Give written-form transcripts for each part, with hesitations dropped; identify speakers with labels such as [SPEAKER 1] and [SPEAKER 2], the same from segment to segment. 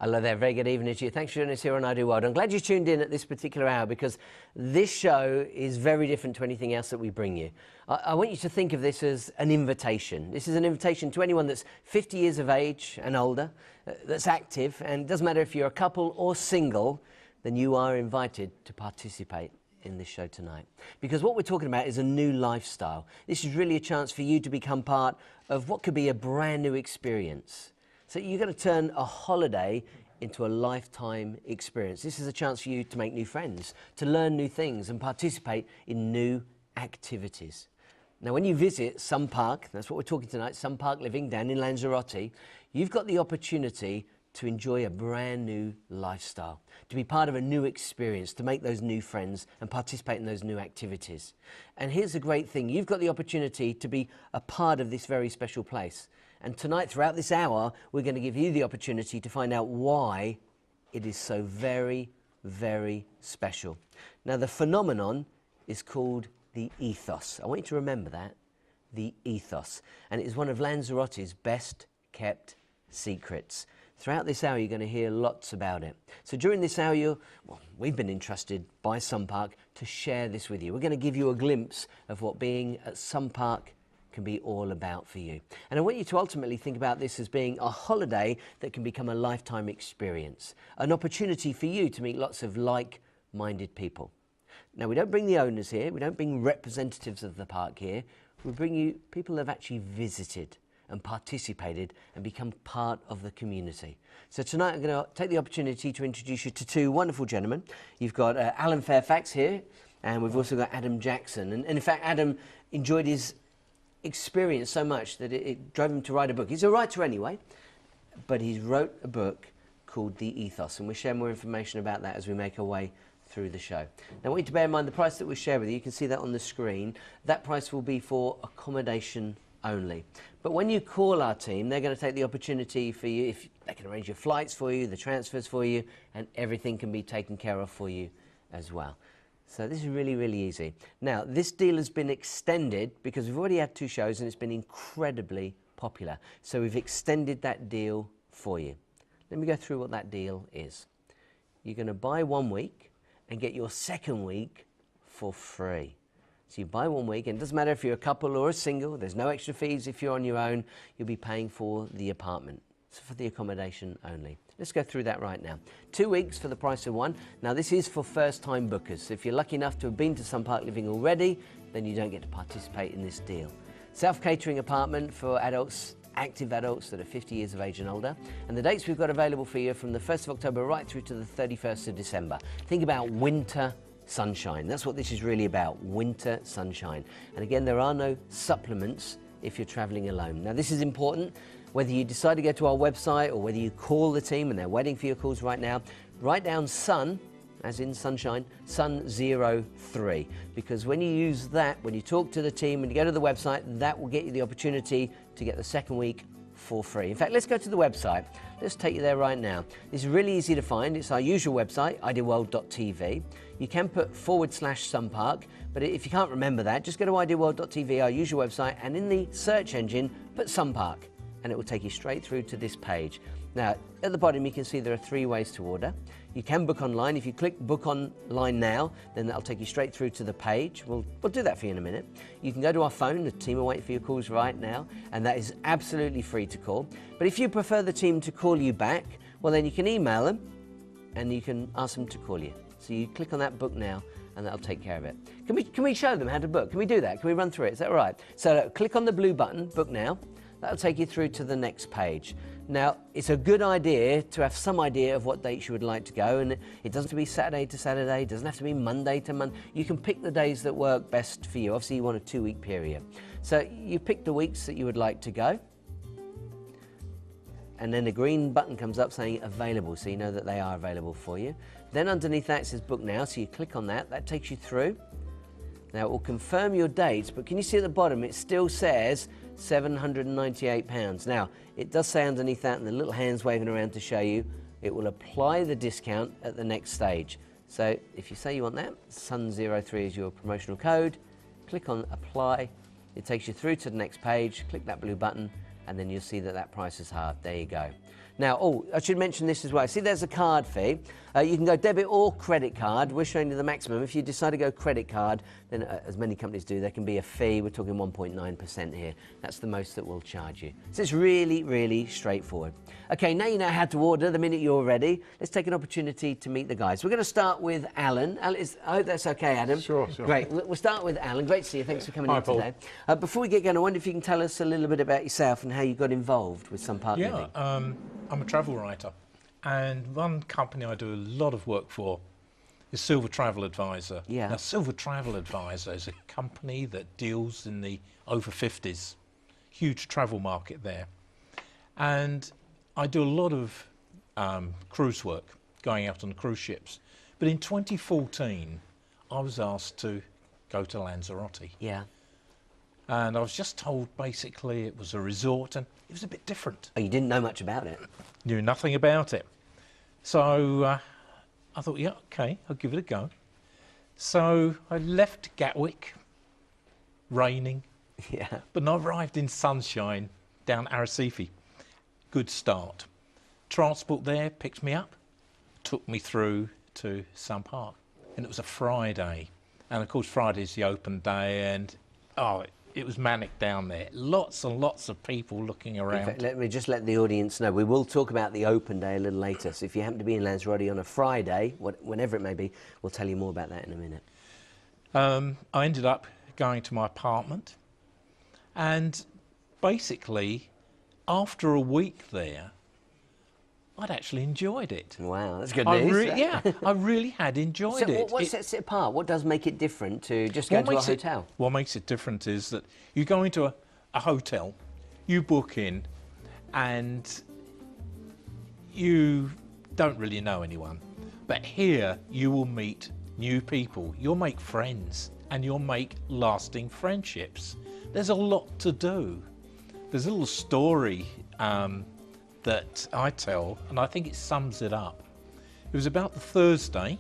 [SPEAKER 1] Hello there, very good evening to you. Thanks for joining us here on I Do World. I'm glad you tuned in at this particular hour because this show is very different to anything else that we bring you. I want you to think of this as an invitation. This is an invitation to anyone that's 50 years of age and older, that's active, and it doesn't matter if you're a couple or single, then you are invited to participate in this show tonight. Because what we're talking about is a new lifestyle. This is really a chance for you to become part of what could be a brand new experience. So you're going to turn a holiday into a lifetime experience. This is a chance for you to make new friends, to learn new things and participate in new activities. Now, when you visit Sun Park, that's what we're talking tonight, Sun Park Living down in Lanzarote, you've got the opportunity to enjoy a brand new lifestyle, to be part of a new experience, to make those new friends and participate in those new activities. And here's the great thing, you've got the opportunity to be a part of this very special place. And tonight, throughout this hour, we're going to give you the opportunity to find out why it is so very, very special. Now, the phenomenon is called the ethos. I want you to remember that, the ethos. And it is one of Lanzarote's best kept secrets. Throughout this hour, you're going to hear lots about it. So during this hour, we've been entrusted by Sun Park to share this with you. We're going to give you a glimpse of what being at Sun Park can be all about for you. And I want you to ultimately think about this as being a holiday that can become a lifetime experience, an opportunity for you to meet lots of like-minded people. Now, we don't bring the owners here, we don't bring representatives of the park here, we bring you people that have actually visited and participated and become part of the community. So tonight I'm going to take the opportunity to introduce you to two wonderful gentlemen. You've got Alan Fairfax here, and we've also got Adam Jackson. And in fact, Adam enjoyed his experience so much that it drove him to write a book. He's a writer anyway, but he's wrote a book called The Ethos, and we'll share more information about that as we make our way through the show. Now, I want you to bear in mind the price that we'll share with you. You can see that on the screen. That price will be for accommodation only. But when you call our team, they're going to take the opportunity for you, if they can arrange your flights for you, the transfers for you, and everything can be taken care of for you as well. So this is really, really easy. Now, this deal has been extended because we've already had two shows and it's been incredibly popular. So we've extended that deal for you. Let me go through what that deal is. You're going to buy 1 week and get your second week for free. So you buy 1 week, and it doesn't matter if you're a couple or a single, there's no extra fees if you're on your own, you'll be paying for the apartment. So for the accommodation only. Let's go through that right now. 2 weeks for the price of one. Now, this is for first-time bookers. So if you're lucky enough to have been to Sun Park Living already, then you don't get to participate in this deal. Self-catering apartment for adults, active adults that are 50 years of age and older. And the dates we've got available for you are from the 1st of October right through to the 31st of December. Think about winter sunshine. That's what this is really about, winter sunshine. And again, there are no supplements if you're traveling alone. Now, this is important. Whether you decide to go to our website or whether you call the team and they're waiting for your calls right now, write down SUN, as in sunshine, SUN03. Because when you use that, when you talk to the team and you go to the website, that will get you the opportunity to get the second week for free. In fact, let's go to the website. Let's take you there right now. This is really easy to find. It's our usual website, idealworld.tv. You can put /sunpark, but if you can't remember that, just go to idealworld.tv, our usual website, and in the search engine, put Sun Park, and it will take you straight through to this page. Now, at the bottom, you can see there are 3 ways to order. You can book online. If you click book online now, then that'll take you straight through to the page. We'll do that for you in a minute. You can go to our phone. The team are waiting for your calls right now, and that is absolutely free to call. But if you prefer the team to call you back, well, then you can email them, and you can ask them to call you. So you click on that book now, and that'll take care of it. Can we show them how to book? Can we do that? Can we run through it? Is that all right? So click on the blue button, book now. That'll take you through to the next page. Now, it's a good idea to have some idea of what dates you would like to go, and it doesn't have to be Saturday to Saturday, it doesn't have to be Monday to Monday. You can pick the days that work best for you. Obviously, you want a 2-week period. So you pick the weeks that you would like to go, and then a green button comes up saying available, so you know that they are available for you. Then underneath that it says book now, so you click on that. That takes you through. Now, it will confirm your dates, but can you see at the bottom, it still says £798. Now, it does say underneath that, and the little hand's waving around to show you, it will apply the discount at the next stage. So if you say you want that, SUN03 is your promotional code, click on apply, it takes you through to the next page, click that blue button, and then you'll see that that price is halved. There you go. Now, oh, I should mention this as well. See, there's a card fee. You can go debit or credit card. We're showing you the maximum. If you decide to go credit card, then as many companies do, there can be a fee. We're talking 1.9% here. That's the most that we'll charge you. So it's really, really straightforward. Okay, now you know how to order. The minute you're ready, let's take an opportunity to meet the guys. We're going to start with Alan. I hope that's okay, Adam.
[SPEAKER 2] Sure.
[SPEAKER 1] Great. We'll start with Alan. Great to see you. Thanks for coming in
[SPEAKER 2] Paul.
[SPEAKER 1] today. Before we get going, I wonder if you can tell us a little bit about yourself and how you got involved with Some Park Living.
[SPEAKER 2] I'm a travel writer, and one company I do a lot of work for is Silver Travel Advisor.
[SPEAKER 1] Yeah.
[SPEAKER 2] Now, Silver Travel Advisor is a company that deals in the over 50s, huge travel market there. And I do a lot of cruise work, going out on cruise ships. But in 2014, I was asked to go to Lanzarote.
[SPEAKER 1] Yeah.
[SPEAKER 2] And I was just told basically it was a resort and it was a bit different.
[SPEAKER 1] Oh, you didn't know much about it?
[SPEAKER 2] Knew nothing about it. So I thought, yeah, okay, I'll give it a go. So I left Gatwick, raining,
[SPEAKER 1] Yeah.
[SPEAKER 2] but I arrived in sunshine down Arrecife. Good start. Transport there picked me up, took me through to Some Park. And it was a Friday. And of course, Friday's the open day, and it was manic down there. Lots and lots of people looking around.
[SPEAKER 1] In fact, let me just let the audience know. We will talk about the open day a little later. So if you happen to be in Lanzarote on a Friday, whenever it may be, we'll tell you more about that in a minute.
[SPEAKER 2] I ended up going to my apartment, and basically, after a week there, I'd actually enjoyed it.
[SPEAKER 1] Wow, that's good news.
[SPEAKER 2] I really had enjoyed it.
[SPEAKER 1] What sets it apart? What does make it different to just going to a hotel?
[SPEAKER 2] What makes it different is that you go into a hotel, you book in, and you don't really know anyone. But here you will meet new people, you'll make friends, and you'll make lasting friendships. There's a lot to do. There's a little story that I tell, and I think it sums it up. It was about the Thursday,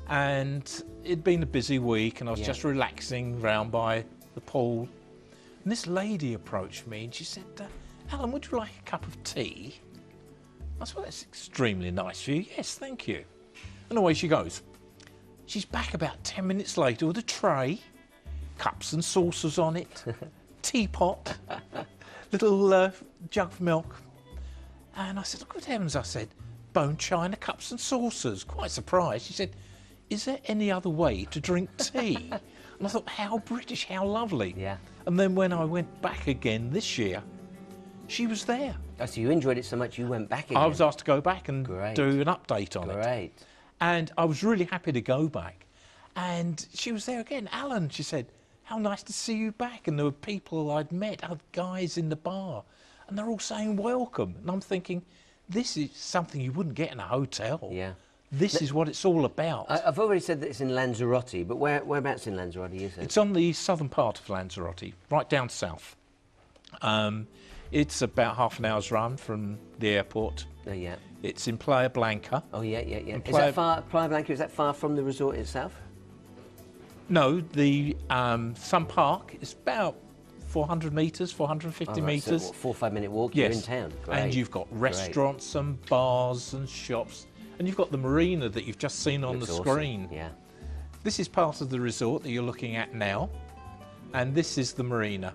[SPEAKER 2] and it'd been a busy week, and I was just relaxing round by the pool. And this lady approached me, and she said, Alan, would you like a cup of tea? I said, well, that's extremely nice of you. Yes, thank you. And away she goes. She's back about 10 minutes later with a tray, cups and saucers on it, teapot, little jug of milk. And I said, oh, good heavens, I said, bone china cups and saucers. Quite surprised. She said, is there any other way to drink tea? And I thought, how British, how lovely.
[SPEAKER 1] Yeah.
[SPEAKER 2] And then when I went back again this year, she was there.
[SPEAKER 1] Oh, so you enjoyed it so much you went back again?
[SPEAKER 2] I was asked to go back and do an update on it.
[SPEAKER 1] Great.
[SPEAKER 2] And I was really happy to go back. And she was there again. Alan, she said, how nice to see you back. And there were people I'd met, other guys in the bar. And they're all saying welcome. And I'm thinking, this is something you wouldn't get in a hotel.
[SPEAKER 1] Yeah.
[SPEAKER 2] This is what it's all about.
[SPEAKER 1] I've already said that it's in Lanzarote, but whereabouts in Lanzarote is it?
[SPEAKER 2] It's on the southern part of Lanzarote, right down south. It's about half an hour's run from the airport.
[SPEAKER 1] Oh, yeah.
[SPEAKER 2] It's in Playa Blanca.
[SPEAKER 1] Oh, yeah. Is that far, Playa Blanca, is that far from the resort itself?
[SPEAKER 2] No, the Some Park is about 400 metres, 450 metres.
[SPEAKER 1] So 4 or 5 minute walk,
[SPEAKER 2] yes.
[SPEAKER 1] you're in town. Great.
[SPEAKER 2] And you've got restaurants and bars and shops. And you've got the marina that you've just seen on the screen.
[SPEAKER 1] Yeah.
[SPEAKER 2] This is part of the resort that you're looking at now. And this is the marina.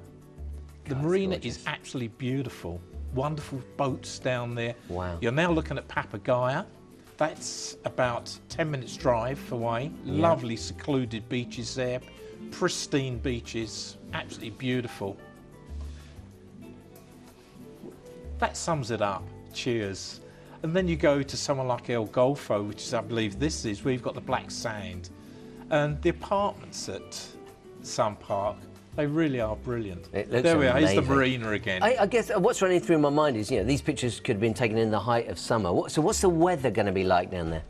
[SPEAKER 2] The marina is absolutely beautiful. Wonderful boats down there.
[SPEAKER 1] Wow.
[SPEAKER 2] You're now looking at Papagaia. That's about 10 minutes drive away. Yeah. Lovely secluded beaches there. Pristine beaches. Absolutely beautiful. That sums it up. Cheers. And then you go to somewhere like El Golfo, which is, I believe this is, where you've got the black sand. And the apartments at Some Park, they really are brilliant. There we are, here's the marina again.
[SPEAKER 1] I guess what's running through my mind is, these pictures could have been taken in the height of summer. So what's the weather going to be like down there?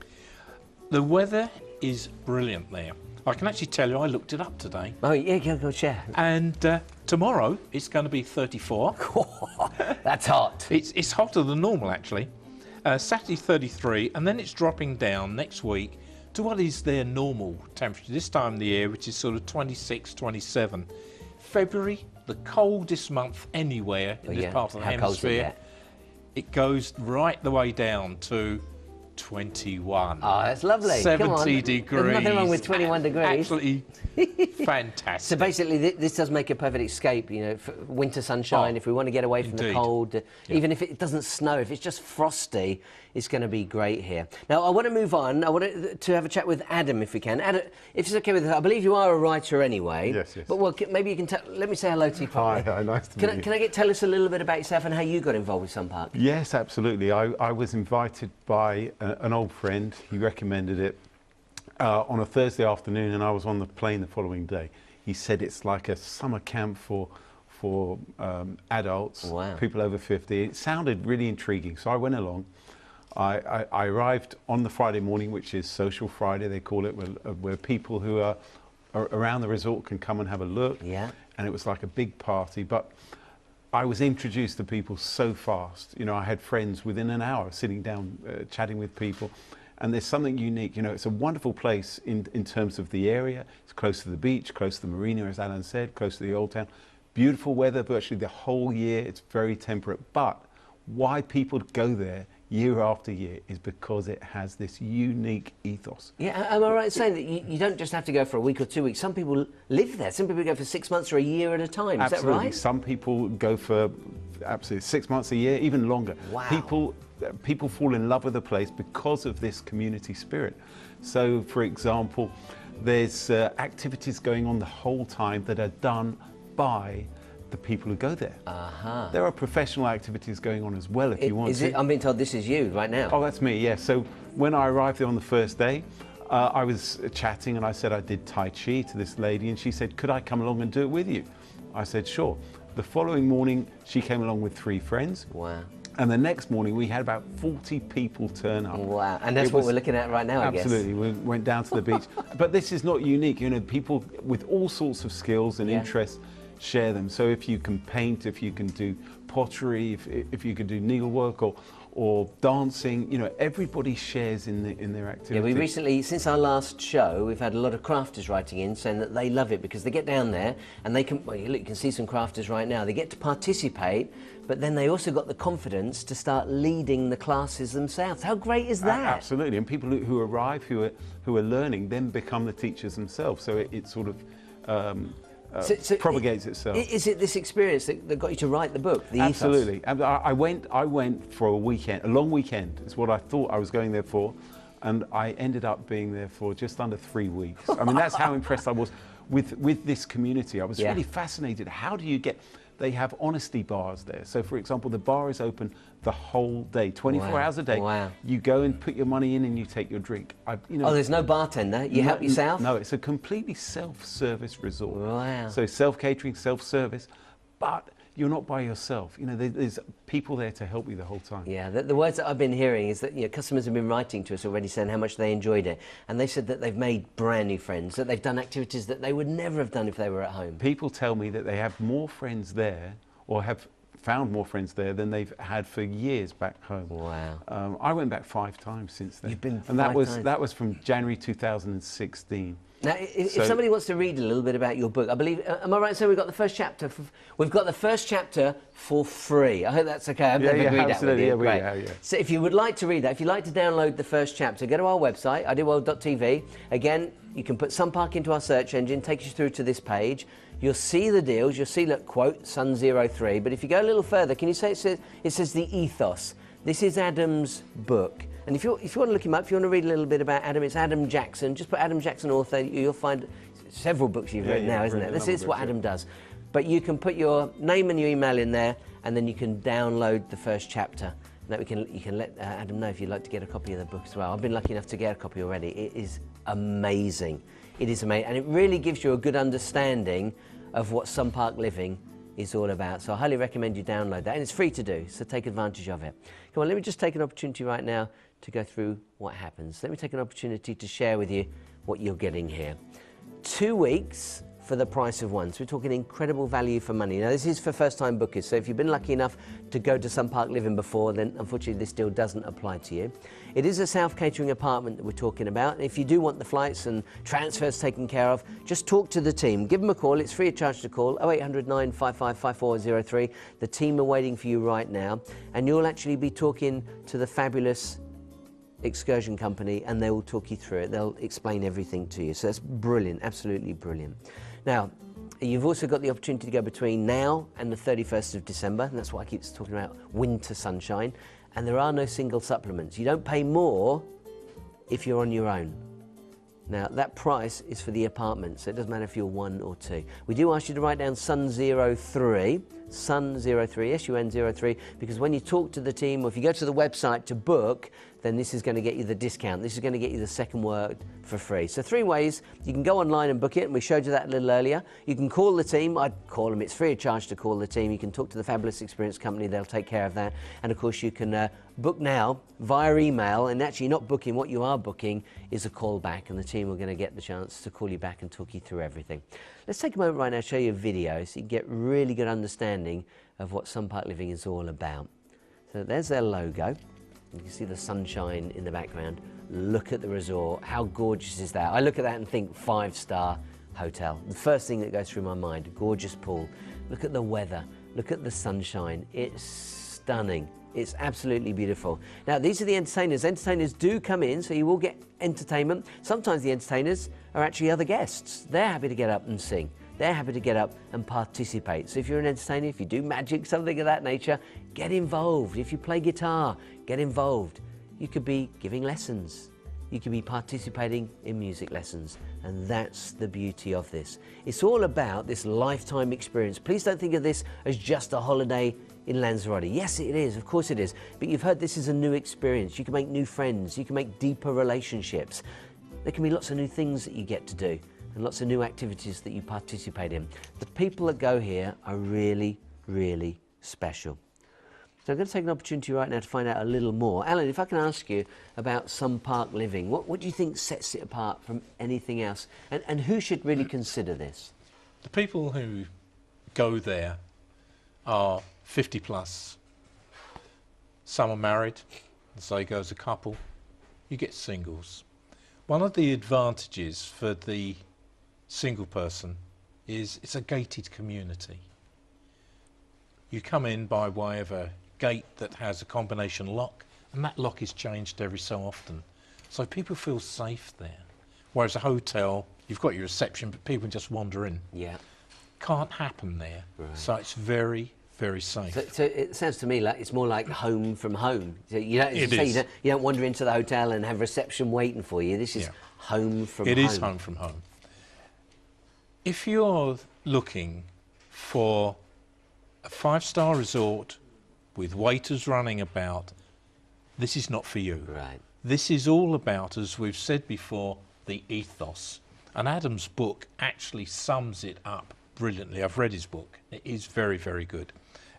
[SPEAKER 2] The weather is brilliant there. I can actually tell you, I looked it up today.
[SPEAKER 1] Oh, yeah, go share.
[SPEAKER 2] And tomorrow, it's going to be 34.
[SPEAKER 1] That's hot.
[SPEAKER 2] It's hotter than normal, actually. Saturday, 33, and then it's dropping down next week to what is their normal temperature this time of the year, which is sort of 26, 27. February, the coldest month anywhere in this part of the hemisphere. It goes right the way down to 21.
[SPEAKER 1] Oh, that's lovely.
[SPEAKER 2] 70
[SPEAKER 1] Come on.
[SPEAKER 2] degrees.
[SPEAKER 1] There's nothing wrong with 21 degrees.
[SPEAKER 2] Absolutely fantastic.
[SPEAKER 1] So basically, this does make a perfect escape, you know, for winter sunshine.
[SPEAKER 2] Oh,
[SPEAKER 1] if we want to get away from the
[SPEAKER 2] indeed.
[SPEAKER 1] cold, even if it doesn't snow, if it's just frosty, it's going to be great here. Now, I want to move on. I want to have a chat with Adam, if we can. Adam, if it's okay with us, I believe you are a writer anyway.
[SPEAKER 3] Yes, yes.
[SPEAKER 1] But well, maybe you can let me say hello to you properly.
[SPEAKER 3] Hi, nice to meet you.
[SPEAKER 1] Can I tell us a little bit about yourself and how you got involved with Sun Park?
[SPEAKER 3] Yes, absolutely. I was invited by an old friend. He recommended it on a Thursday afternoon, and I was on the plane the following day. He said it's like a summer camp for adults,
[SPEAKER 1] Wow.
[SPEAKER 3] people over 50. It sounded really intriguing, so I went along. I arrived on the Friday morning, which is Social Friday, they call it, where people who are around the resort can come and have a look.
[SPEAKER 1] Yeah.
[SPEAKER 3] And it was like a big party, but I was introduced to people so fast. You know, I had friends within an hour sitting down, chatting with people. And there's something unique. You know, it's a wonderful place in terms of the area. It's close to the beach, close to the marina, as Alan said, close to the old town. Beautiful weather virtually the whole year. It's very temperate. But why people go there year after year is because it has this unique ethos.
[SPEAKER 1] Yeah, am I right in saying that you don't just have to go for a week or 2 weeks? Some people live there. Some people go for 6 months or a year at a time. Is
[SPEAKER 3] Absolutely.
[SPEAKER 1] that right?
[SPEAKER 3] Some people go for absolutely 6 months, a year, even longer.
[SPEAKER 1] Wow.
[SPEAKER 3] People fall in love with the place because of this community spirit. So, for example, there's activities going on the whole time that are done by the people who go there.
[SPEAKER 1] Uh-huh.
[SPEAKER 3] There are professional activities going on as well if you want to.
[SPEAKER 1] I'm being told this is you right now.
[SPEAKER 3] Oh, that's me, yeah. So when I arrived there on the first day, I was chatting and I said I did Tai Chi to this lady, and she said, could I come along and do it with you? I said, sure. The following morning, she came along with 3 friends.
[SPEAKER 1] Wow.
[SPEAKER 3] And the next morning, we had about 40 people turn up.
[SPEAKER 1] Wow, and that's what we're looking at right now, I guess.
[SPEAKER 3] Absolutely, we went down to the beach. But this is not unique, you know, people with all sorts of skills and interests share them. So if you can paint, if you can do pottery, if you can do needlework or dancing, you know, everybody shares in their activity.
[SPEAKER 1] Yeah, we recently, since our last show, we've had a lot of crafters writing in saying that they love it because they get down there and they can, well, you can see some crafters right now, they get to participate, but then they also got the confidence to start leading the classes themselves. How great is that?
[SPEAKER 3] Absolutely, and people who arrive, who are learning, then become the teachers themselves. So it sort of propagates itself.
[SPEAKER 1] Is it this experience that got you to write the book, the
[SPEAKER 3] Absolutely.
[SPEAKER 1] ethos?
[SPEAKER 3] I went for a weekend, a long weekend. It's what I thought I was going there for, and I ended up being there for just under 3 weeks. I mean, that's how impressed I was with this community. I was really fascinated. How do you get? They have honesty bars there. So, for example, the bar is open the whole day, 24 hours a day.
[SPEAKER 1] Wow.
[SPEAKER 3] You go and put your money in and you take your drink. You know,
[SPEAKER 1] Oh, there's no bartender? You help yourself?
[SPEAKER 3] No, it's a completely self-service resort.
[SPEAKER 1] Wow.
[SPEAKER 3] So self-catering, self-service, but you're not by yourself. You know, there's people there to help you the whole time.
[SPEAKER 1] Yeah, the words that I've been hearing is that, you know, customers have been writing to us already saying how much they enjoyed it. And they said that they've made brand new friends, that they've done activities that they would never have done if they were at home.
[SPEAKER 3] People tell me that they have more friends there, or have found more friends there than they've had for years back home.
[SPEAKER 1] Wow.
[SPEAKER 3] I went back 5 times since then.
[SPEAKER 1] You've been
[SPEAKER 3] and
[SPEAKER 1] five times.
[SPEAKER 3] that was from January 2016.
[SPEAKER 1] Now, if somebody wants to read a little bit about your book, I believe, am I right in saying we've got the first chapter? We've got the first chapter for free. I hope that's okay. I've never agreed that with you. Great. So if you would like to read that, if you'd like to download the first chapter, go to our website, ideaworld.tv. Again, you can put Sun Park into our search engine, takes you through to this page. You'll see the deals. You'll see, look, quote, Sun03. But if you go a little further, can you say it says the ethos? This is Adam's book. And if you want to look him up, if you want to read a little bit about Adam, it's Adam Jackson. Just put Adam Jackson author. You'll find several books you've written now, isn't it? This is what Adam does. But you can put your name and your email in there, and then you can download the first chapter. And that you can let Adam know if you'd like to get a copy of the book as well. I've been lucky enough to get a copy already. It is amazing. It is amazing, and it really gives you a good understanding of what Sun Park living is all about. So I highly recommend you download that, and it's free to do, so take advantage of it. Come on, let me just take an opportunity right now to go through what happens. Let me take an opportunity to share with you what you're getting here. 2 weeks for the price of one. So we're talking incredible value for money. Now, this is for first-time bookers, so if you've been lucky enough to go to Sun Park Living before, then unfortunately this deal doesn't apply to you. It is a self-catering apartment that we're talking about. And if you do want the flights and transfers taken care of, just talk to the team. Give them a call. It's free of charge to call, 0800 955 5403. The team are waiting for you right now, and you'll actually be talking to the fabulous excursion company, and they will talk you through it. They'll explain everything to you. So that's brilliant, absolutely brilliant. Now, you've also got the opportunity to go between now and the 31st of December, and that's why I keep talking about winter sunshine, and there are no single supplements. You don't pay more if you're on your own. Now, that price is for the apartment, so it doesn't matter if you're 1 or 2. We do ask you to write down SUN03, SUN03, SUN03, because when you talk to the team, or if you go to the website to book, then this is going to get you the discount. This is going to get you the second word for free. So 3 ways. You can go online and book it, and we showed you that a little earlier. You can call the team. I'd call them. It's free of charge to call the team. You can talk to the Fabulous Experience Company. They'll take care of that. And of course, you can book now via email, and actually not booking. What you are booking is a call back, and the team are going to get the chance to call you back and talk you through everything. Let's take a moment right now to show you a video so you can get really good understanding of what Sun Park Living is all about. So there's their logo. You can see the sunshine in the background. Look at the resort. How gorgeous is that? I look at that and think 5-star hotel. The first thing that goes through my mind, a gorgeous pool. Look at the weather. Look at the sunshine. It's stunning. It's absolutely beautiful. Now, these are the entertainers. Entertainers do come in, so you will get entertainment. Sometimes the entertainers are actually other guests. They're happy to get up and sing. They're happy to get up and participate. So if you're an entertainer, if you do magic, something of that nature, get involved. If you play guitar, get involved. You could be giving lessons. You could be participating in music lessons. And that's the beauty of this. It's all about this lifetime experience. Please don't think of this as just a holiday in Lanzarote. Yes, it is, of course it is. But you've heard this is a new experience. You can make new friends. You can make deeper relationships. There can be lots of new things that you get to do, and lots of new activities that you participate in. The people that go here are really, really special. So I'm going to take an opportunity right now to find out a little more. Alan, if I can ask you about Sun Park Living, what do you think sets it apart from anything else? And who should really consider this?
[SPEAKER 2] The people who go there are 50 plus. Some are married, and so they go as a couple. You get singles. One of the advantages for the single person is it's a gated community. You come in by way of a gate that has a combination lock, and that lock is changed every so often. So people feel safe there. Whereas a hotel, you've got your reception, but people just wander in.
[SPEAKER 1] Yeah.
[SPEAKER 2] Can't happen there. Right. So it's very, very safe.
[SPEAKER 1] So it sounds to me like it's more like home from home. So you don't wander into the hotel and have reception waiting for you. This is home from home.
[SPEAKER 2] It is home from home. If you're looking for a 5-star resort with waiters running about, this is not for you.
[SPEAKER 1] Right.
[SPEAKER 2] This is all about, as we've said before, the ethos. And Adam's book actually sums it up brilliantly. I've read his book. It is very, very good.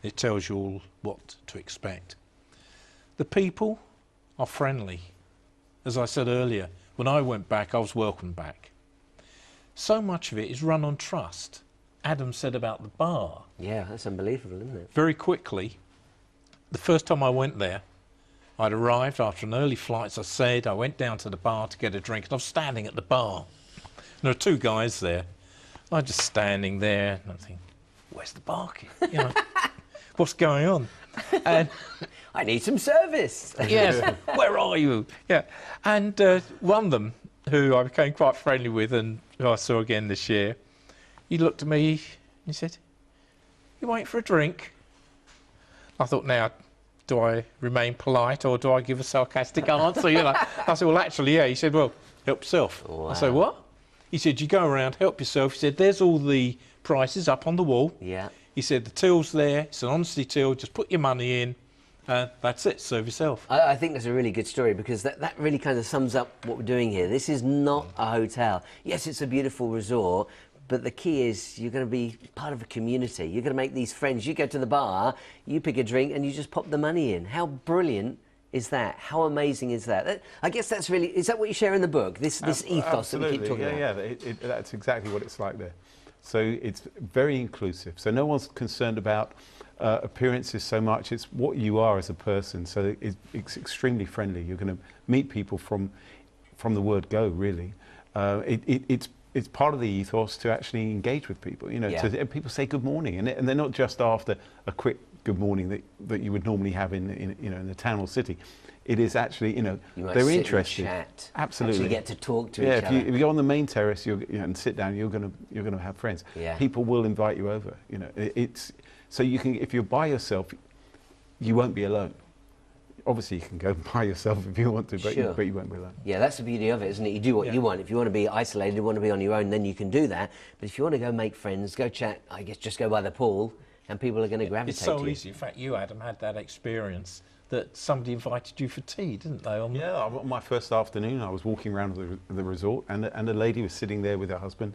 [SPEAKER 2] It tells you all what to expect. The people are friendly. As I said earlier, when I went back, I was welcomed back. So much of it is run on trust. Adam said about the bar.
[SPEAKER 1] Yeah, that's unbelievable, isn't it?
[SPEAKER 2] Very quickly, the first time I went there, I'd arrived after an early flight, as I said. I went down to the bar to get a drink, and I was standing at the bar. And there were 2 guys there. I'm just standing there, and I'm thinking, where's the bar key? You know, what's going on? And
[SPEAKER 1] I need some service.
[SPEAKER 2] Yes, where are you? Yeah, and one of them, who I became quite friendly with, and who I saw again this year, he looked at me and he said, "You waiting for a drink?" I thought, now, do I remain polite or do I give a sarcastic answer? You know, I said, well, actually, yeah. He said, well, help yourself.
[SPEAKER 1] Wow.
[SPEAKER 2] I said, what? He said, you go around, help yourself. He said, there's all the prices up on the wall.
[SPEAKER 1] Yeah.
[SPEAKER 2] He said, the till's there. It's an honesty till. Just put your money in. That's it. Serve yourself.
[SPEAKER 1] I think that's a really good story, because that really kind of sums up what we're doing here. This is not a hotel. Yes, it's a beautiful resort, but the key is you're going to be part of a community. You're going to make these friends. You go to the bar, you pick a drink, and you just pop the money in. How brilliant is that? How amazing is that? I guess that's really, is that what you share in the book? This ethos that we keep talking about?
[SPEAKER 3] Yeah, that's exactly what it's like there. So it's very inclusive. So no one's concerned about appearances so much. It's what you are as a person. So it's extremely friendly. You're going to meet people from the word go, really. It's part of the ethos to actually engage with people. You know, and people say good morning, and they're not just after a quick good morning that you would normally have in you know, in the town or city. It is actually, you know, they're interested.
[SPEAKER 1] Chat,
[SPEAKER 3] absolutely,
[SPEAKER 1] actually get to talk to each
[SPEAKER 3] if
[SPEAKER 1] other.
[SPEAKER 3] if you go on the main terrace, and sit down, you're gonna have friends.
[SPEAKER 1] Yeah.
[SPEAKER 3] People will invite you over. You know, it's so you can, if you're by yourself, you won't be alone. Obviously, you can go by yourself if you want to, but,
[SPEAKER 1] Sure.
[SPEAKER 3] but you won't be alone.
[SPEAKER 1] Yeah, that's the beauty of it, isn't it? You do what you want. If you want to be isolated, you want to be on your own, then you can do that. But if you want to go make friends, go chat, I guess just go by the pool, and people are going to gravitate
[SPEAKER 2] It's so
[SPEAKER 1] to you.
[SPEAKER 2] easy. In fact, you, Adam, had that experience that somebody invited you for tea, didn't they?
[SPEAKER 3] Yeah, on my first afternoon, I was walking around the resort, and a lady was sitting there with her husband,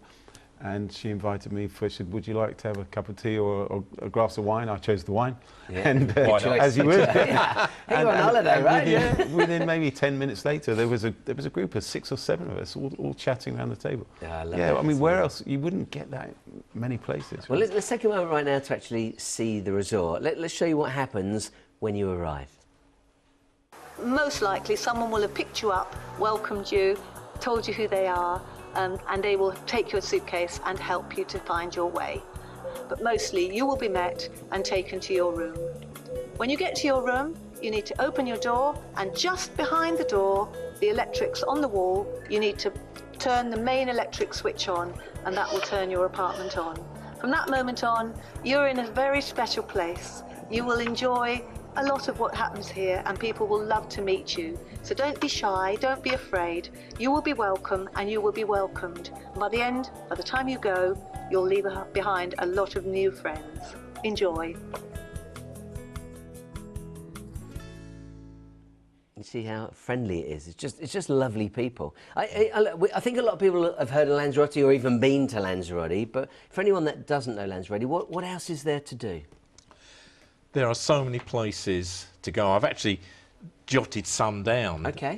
[SPEAKER 3] and she invited me for, she said, would you like to have a cup of tea or a glass of wine? I chose the wine.
[SPEAKER 1] Yeah.
[SPEAKER 3] And
[SPEAKER 2] Why not?
[SPEAKER 3] as you would.
[SPEAKER 1] Yeah. Hey, you're on holiday, right?
[SPEAKER 3] Within maybe 10 minutes later, there was a group of 6 or 7 of us all chatting around the table.
[SPEAKER 1] Yeah, I love
[SPEAKER 3] yeah,
[SPEAKER 1] that.
[SPEAKER 3] I mean, where else? You wouldn't get that many places.
[SPEAKER 1] Well, let's take a moment right now to actually see the resort. Let's show you what happens when you arrive.
[SPEAKER 4] Most likely someone will have picked you up, welcomed you, told you who they are, and they will take your suitcase and help you to find your way. But mostly you will be met and taken to your room. When you get to your room, you need to open your door, and just behind the door, the electrics on the wall, you need to turn the main electric switch on, and that will turn your apartment on. From that moment on, you're in a very special place. You will enjoy a lot of what happens here, and people will love to meet you. So don't be shy, don't be afraid. You will be welcome, and you will be welcomed. And by the time you go, you'll leave behind a lot of new friends. Enjoy.
[SPEAKER 1] You see how friendly it is. It's just lovely people. I think a lot of people have heard of Lanzarote or even been to Lanzarote, but for anyone that doesn't know Lanzarote, what else is there to do?
[SPEAKER 2] There are so many places to go. I've actually jotted some down.
[SPEAKER 1] Okay.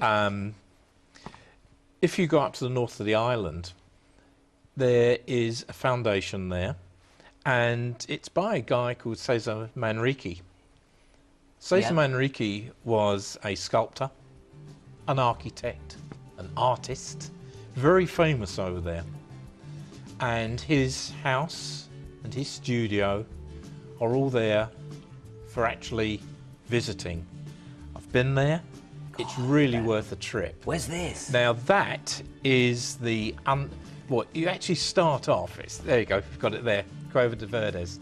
[SPEAKER 2] If you go up to the north of the island, there is a foundation there, and it's by a guy called Cesar Manrique. Cesar Manrique was a sculptor, an architect, an artist, very famous over there. And his house and his studio are all there for actually visiting. I've been there. It's really worth a trip.
[SPEAKER 1] Where's this?
[SPEAKER 2] Now that is the you actually start off. There you go. You've got it there. Go over to Verdes.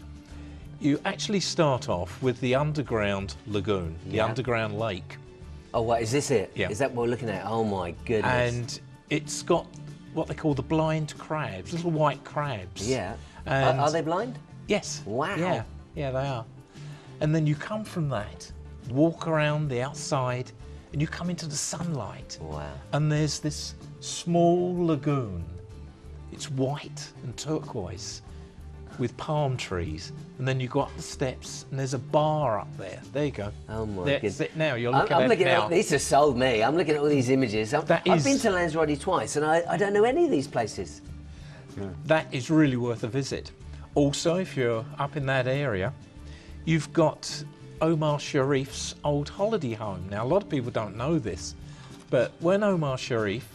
[SPEAKER 2] You actually start off with the underground lagoon, the underground lake.
[SPEAKER 1] Oh, what is this? It?
[SPEAKER 2] Yeah.
[SPEAKER 1] Is that what we're looking at? Oh my goodness.
[SPEAKER 2] And it's got what they call the blind crabs, little white crabs.
[SPEAKER 1] Yeah.
[SPEAKER 2] And
[SPEAKER 1] Are they blind?
[SPEAKER 2] Yes.
[SPEAKER 1] Wow.
[SPEAKER 2] Yeah, they are. And then you come from that, walk around the outside, and you come into the sunlight.
[SPEAKER 1] Wow.
[SPEAKER 2] And there's this small lagoon. It's white and turquoise with palm trees. And then you go up the steps, and there's a bar up there. There you go.
[SPEAKER 1] Oh my
[SPEAKER 2] That's
[SPEAKER 1] goodness.
[SPEAKER 2] it now. You're
[SPEAKER 1] I'm
[SPEAKER 2] looking at
[SPEAKER 1] looking
[SPEAKER 2] it now.
[SPEAKER 1] at this has sold me. I'm looking at all these images. I've been to Lanzarote twice, and I don't know any of these places.
[SPEAKER 2] That is really worth a visit. Also, if you're up in that area, you've got Omar Sharif's old holiday home. Now, a lot of people don't know this, but when Omar Sharif,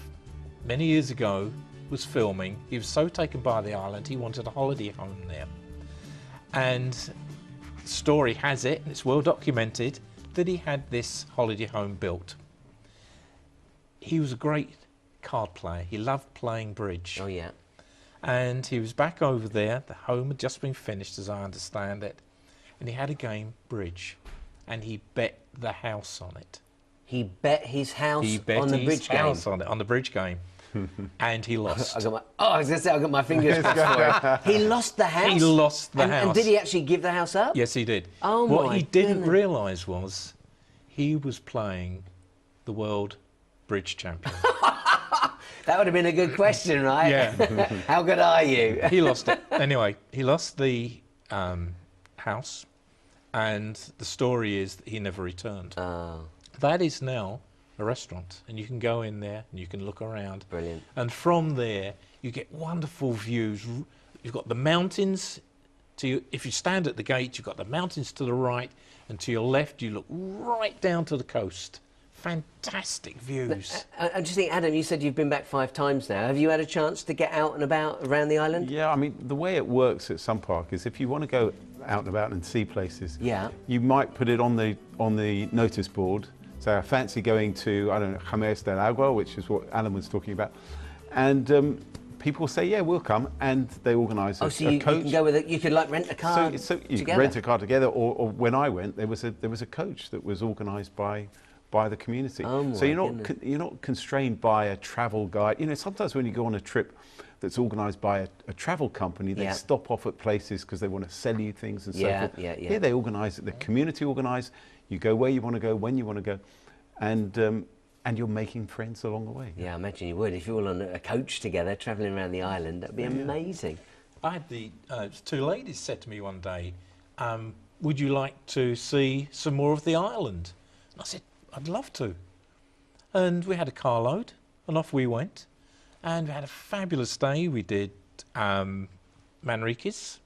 [SPEAKER 2] many years ago, was filming, he was so taken by the island, he wanted a holiday home there. And the story has it, and it's well documented, that he had this holiday home built. He was a great card player. He loved playing bridge.
[SPEAKER 1] Oh yeah.
[SPEAKER 2] And he was back over there. The home had just been finished, as I understand it. And he had a game, bridge. And he bet the house on it.
[SPEAKER 1] He bet his house
[SPEAKER 2] He bet
[SPEAKER 1] on the
[SPEAKER 2] his
[SPEAKER 1] bridge
[SPEAKER 2] house
[SPEAKER 1] game.
[SPEAKER 2] on it, on the bridge game. And he lost.
[SPEAKER 1] I was going to say, I got my fingers crossed for it. He lost the house?
[SPEAKER 2] He lost the
[SPEAKER 1] And
[SPEAKER 2] house.
[SPEAKER 1] did he actually give the house up?
[SPEAKER 2] Yes, he did.
[SPEAKER 1] Oh,
[SPEAKER 2] what
[SPEAKER 1] my
[SPEAKER 2] he didn't
[SPEAKER 1] goodness.
[SPEAKER 2] realise was he was playing the world bridge champion.
[SPEAKER 1] That would have been a good question, right?
[SPEAKER 2] Yeah.
[SPEAKER 1] How good are you?
[SPEAKER 2] He lost it. Anyway, he lost the house, and the story is that he never returned.
[SPEAKER 1] Oh,
[SPEAKER 2] That is now a restaurant, and you can go in there and you can look around.
[SPEAKER 1] brilliant.
[SPEAKER 2] And from there, you get wonderful views, You've got the mountains. If you stand at the gate, you've got the mountains to the right, and to your left, you look right down to the coast. Fantastic views.
[SPEAKER 1] I just think, Adam, you said you've been back 5 times now. Have you had a chance to get out and about around the island?
[SPEAKER 3] Yeah, I mean, the way it works at Sun Park is if you want to go out and about and see places,
[SPEAKER 1] Yeah.
[SPEAKER 3] you might put it on the notice board. So I fancy going to, I don't know, James del Agua, which is what Alan was talking about. And people say, yeah, we'll come, and they organise a
[SPEAKER 1] So you
[SPEAKER 3] coach.
[SPEAKER 1] can go with it. You could like rent a car
[SPEAKER 3] So you
[SPEAKER 1] together.
[SPEAKER 3] rent a car together, or when I went, there was a coach that was organised by the community.
[SPEAKER 1] Oh
[SPEAKER 3] So
[SPEAKER 1] my
[SPEAKER 3] you're not constrained by a travel guide. You know, sometimes when you go on a trip that's organised by a travel company, they
[SPEAKER 1] Yeah.
[SPEAKER 3] stop off at places because they want to sell you things and so
[SPEAKER 1] Yeah,
[SPEAKER 3] forth.
[SPEAKER 1] yeah, yeah.
[SPEAKER 3] Here they organise it. The community organise. You go where you want to go, when you want to go, and you're making friends along the way.
[SPEAKER 1] Yeah, I imagine you would. If you were on a coach together, travelling around the island, that'd be amazing.
[SPEAKER 2] I had the 2 ladies said to me one day, would you like to see some more of the island? And I said, I'd love to. And we had a carload, and off we went. And we had a fabulous day. We did Manriquez,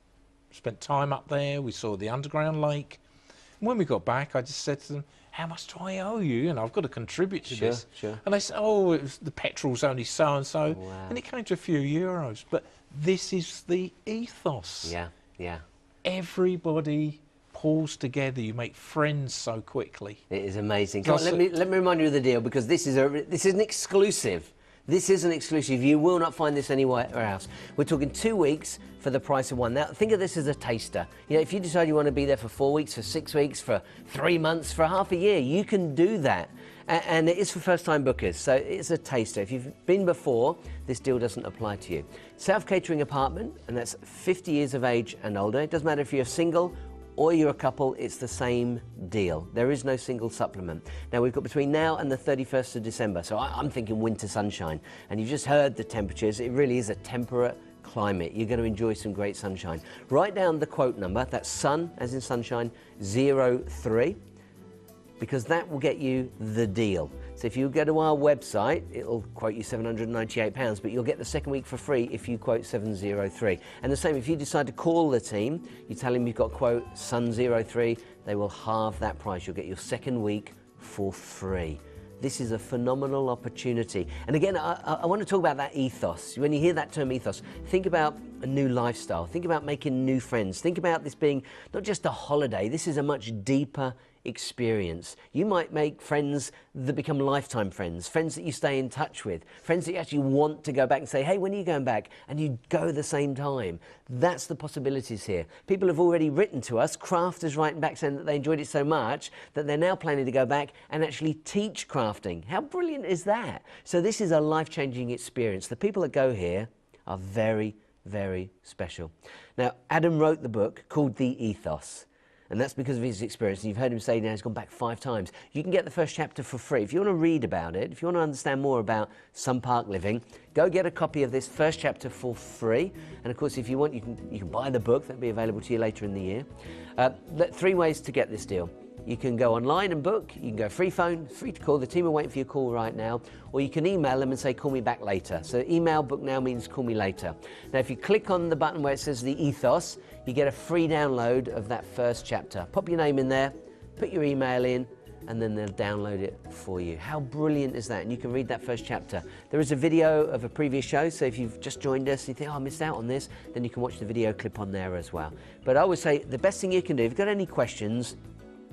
[SPEAKER 2] spent time up there. We saw the underground lake. And when we got back, I just said to them, how much do I owe you? And I've got to contribute to this.
[SPEAKER 1] Sure.
[SPEAKER 2] And they said, oh, the petrol's only so-and-so.
[SPEAKER 1] Wow.
[SPEAKER 2] And it came to a few euros. But this is the ethos.
[SPEAKER 1] Yeah, yeah.
[SPEAKER 2] Everybody pulls together. You make friends so quickly.
[SPEAKER 1] It is amazing.
[SPEAKER 2] No,
[SPEAKER 1] Come on, let me remind you of the deal, because this is an exclusive. This is an exclusive. You will not find this anywhere else. We're talking 2 weeks for the price of one. Now, think of this as a taster. You know, if you decide you want to be there for 4 weeks, for 6 weeks, for 3 months, for half a year, you can do that. And it is for first-time bookers, so it's a taster. If you've been before, this deal doesn't apply to you. Self-catering apartment, and that's 50 years of age and older. It doesn't matter if you're single or you're a couple, it's the same deal. There is no single supplement. Now, we've got between now and the 31st of December, so I'm thinking winter sunshine. And you've just heard the temperatures. It really is a temperate climate. You're going to enjoy some great sunshine. Write down the quote number, that's sun, as in sunshine, 03, because that will get you the deal. So if you go to our website, it'll quote you £798, but you'll get the second week for free if you quote 703. And the same, if you decide to call the team, you tell them you've got quote Sun03, they will halve that price. You'll get your second week for free. This is a phenomenal opportunity. And again, I want to talk about that ethos. When you hear that term ethos, think about a new lifestyle. Think about making new friends. Think about this being not just a holiday. This is a much deeper experience. You might make friends that become lifetime friends, friends that you stay in touch with, friends that you actually want to go back and say, hey, when are you going back? And you go the same time. That's the possibilities here. People have already written to us, crafters writing back saying that they enjoyed it so much that they're now planning to go back and actually teach crafting. How brilliant is that? So this is a life-changing experience. The people that go here are very, very special. Now, Adam wrote the book called The Ethos. And that's because of his experience. And you've heard him say now he's gone back 5 times. You can get the first chapter for free. If you want to read about it, if you want to understand more about Sun Park living, go get a copy of this first chapter for free. And of course, if you want, you can buy the book. That'll be available to you later in the year. 3 ways to get this deal. You can go online and book. You can go free phone, free to call. The team are waiting for your call right now. Or you can email them and say, call me back later. So email book now means call me later. Now, if you click on the button where it says The Ethos, you get a free download of that first chapter. Pop your name in there, put your email in, and then they'll download it for you. How brilliant is that? And you can read that first chapter. There is a video of a previous show, so if you've just joined us and you think, oh, I missed out on this, then you can watch the video clip on there as well. But I always say the best thing you can do, if you've got any questions,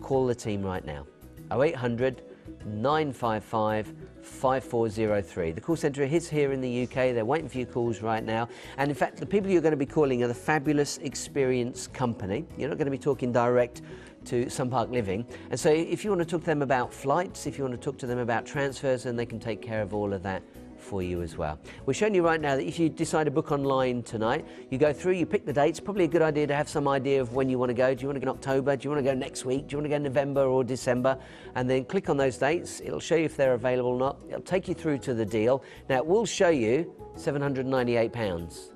[SPEAKER 1] call the team right now. 0800 955 5403. The call centre is here in the UK. They're waiting for your calls right now. And in fact, the people you're going to be calling are the Fabulous Experience Company. You're not going to be talking direct to Sun Park Living. And so if you want to talk to them about flights, if you want to talk to them about transfers, then they can take care of all of that for you as well. We're showing you right now that if you decide to book online tonight, you go through, you pick the dates. Probably a good idea to have some idea of when you want to go. Do you want to go in October? Do you want to go next week? Do you want to go in November or December? And then click on those dates. It'll show you if they're available or not. It'll take you through to the deal. Now, it will show you £798.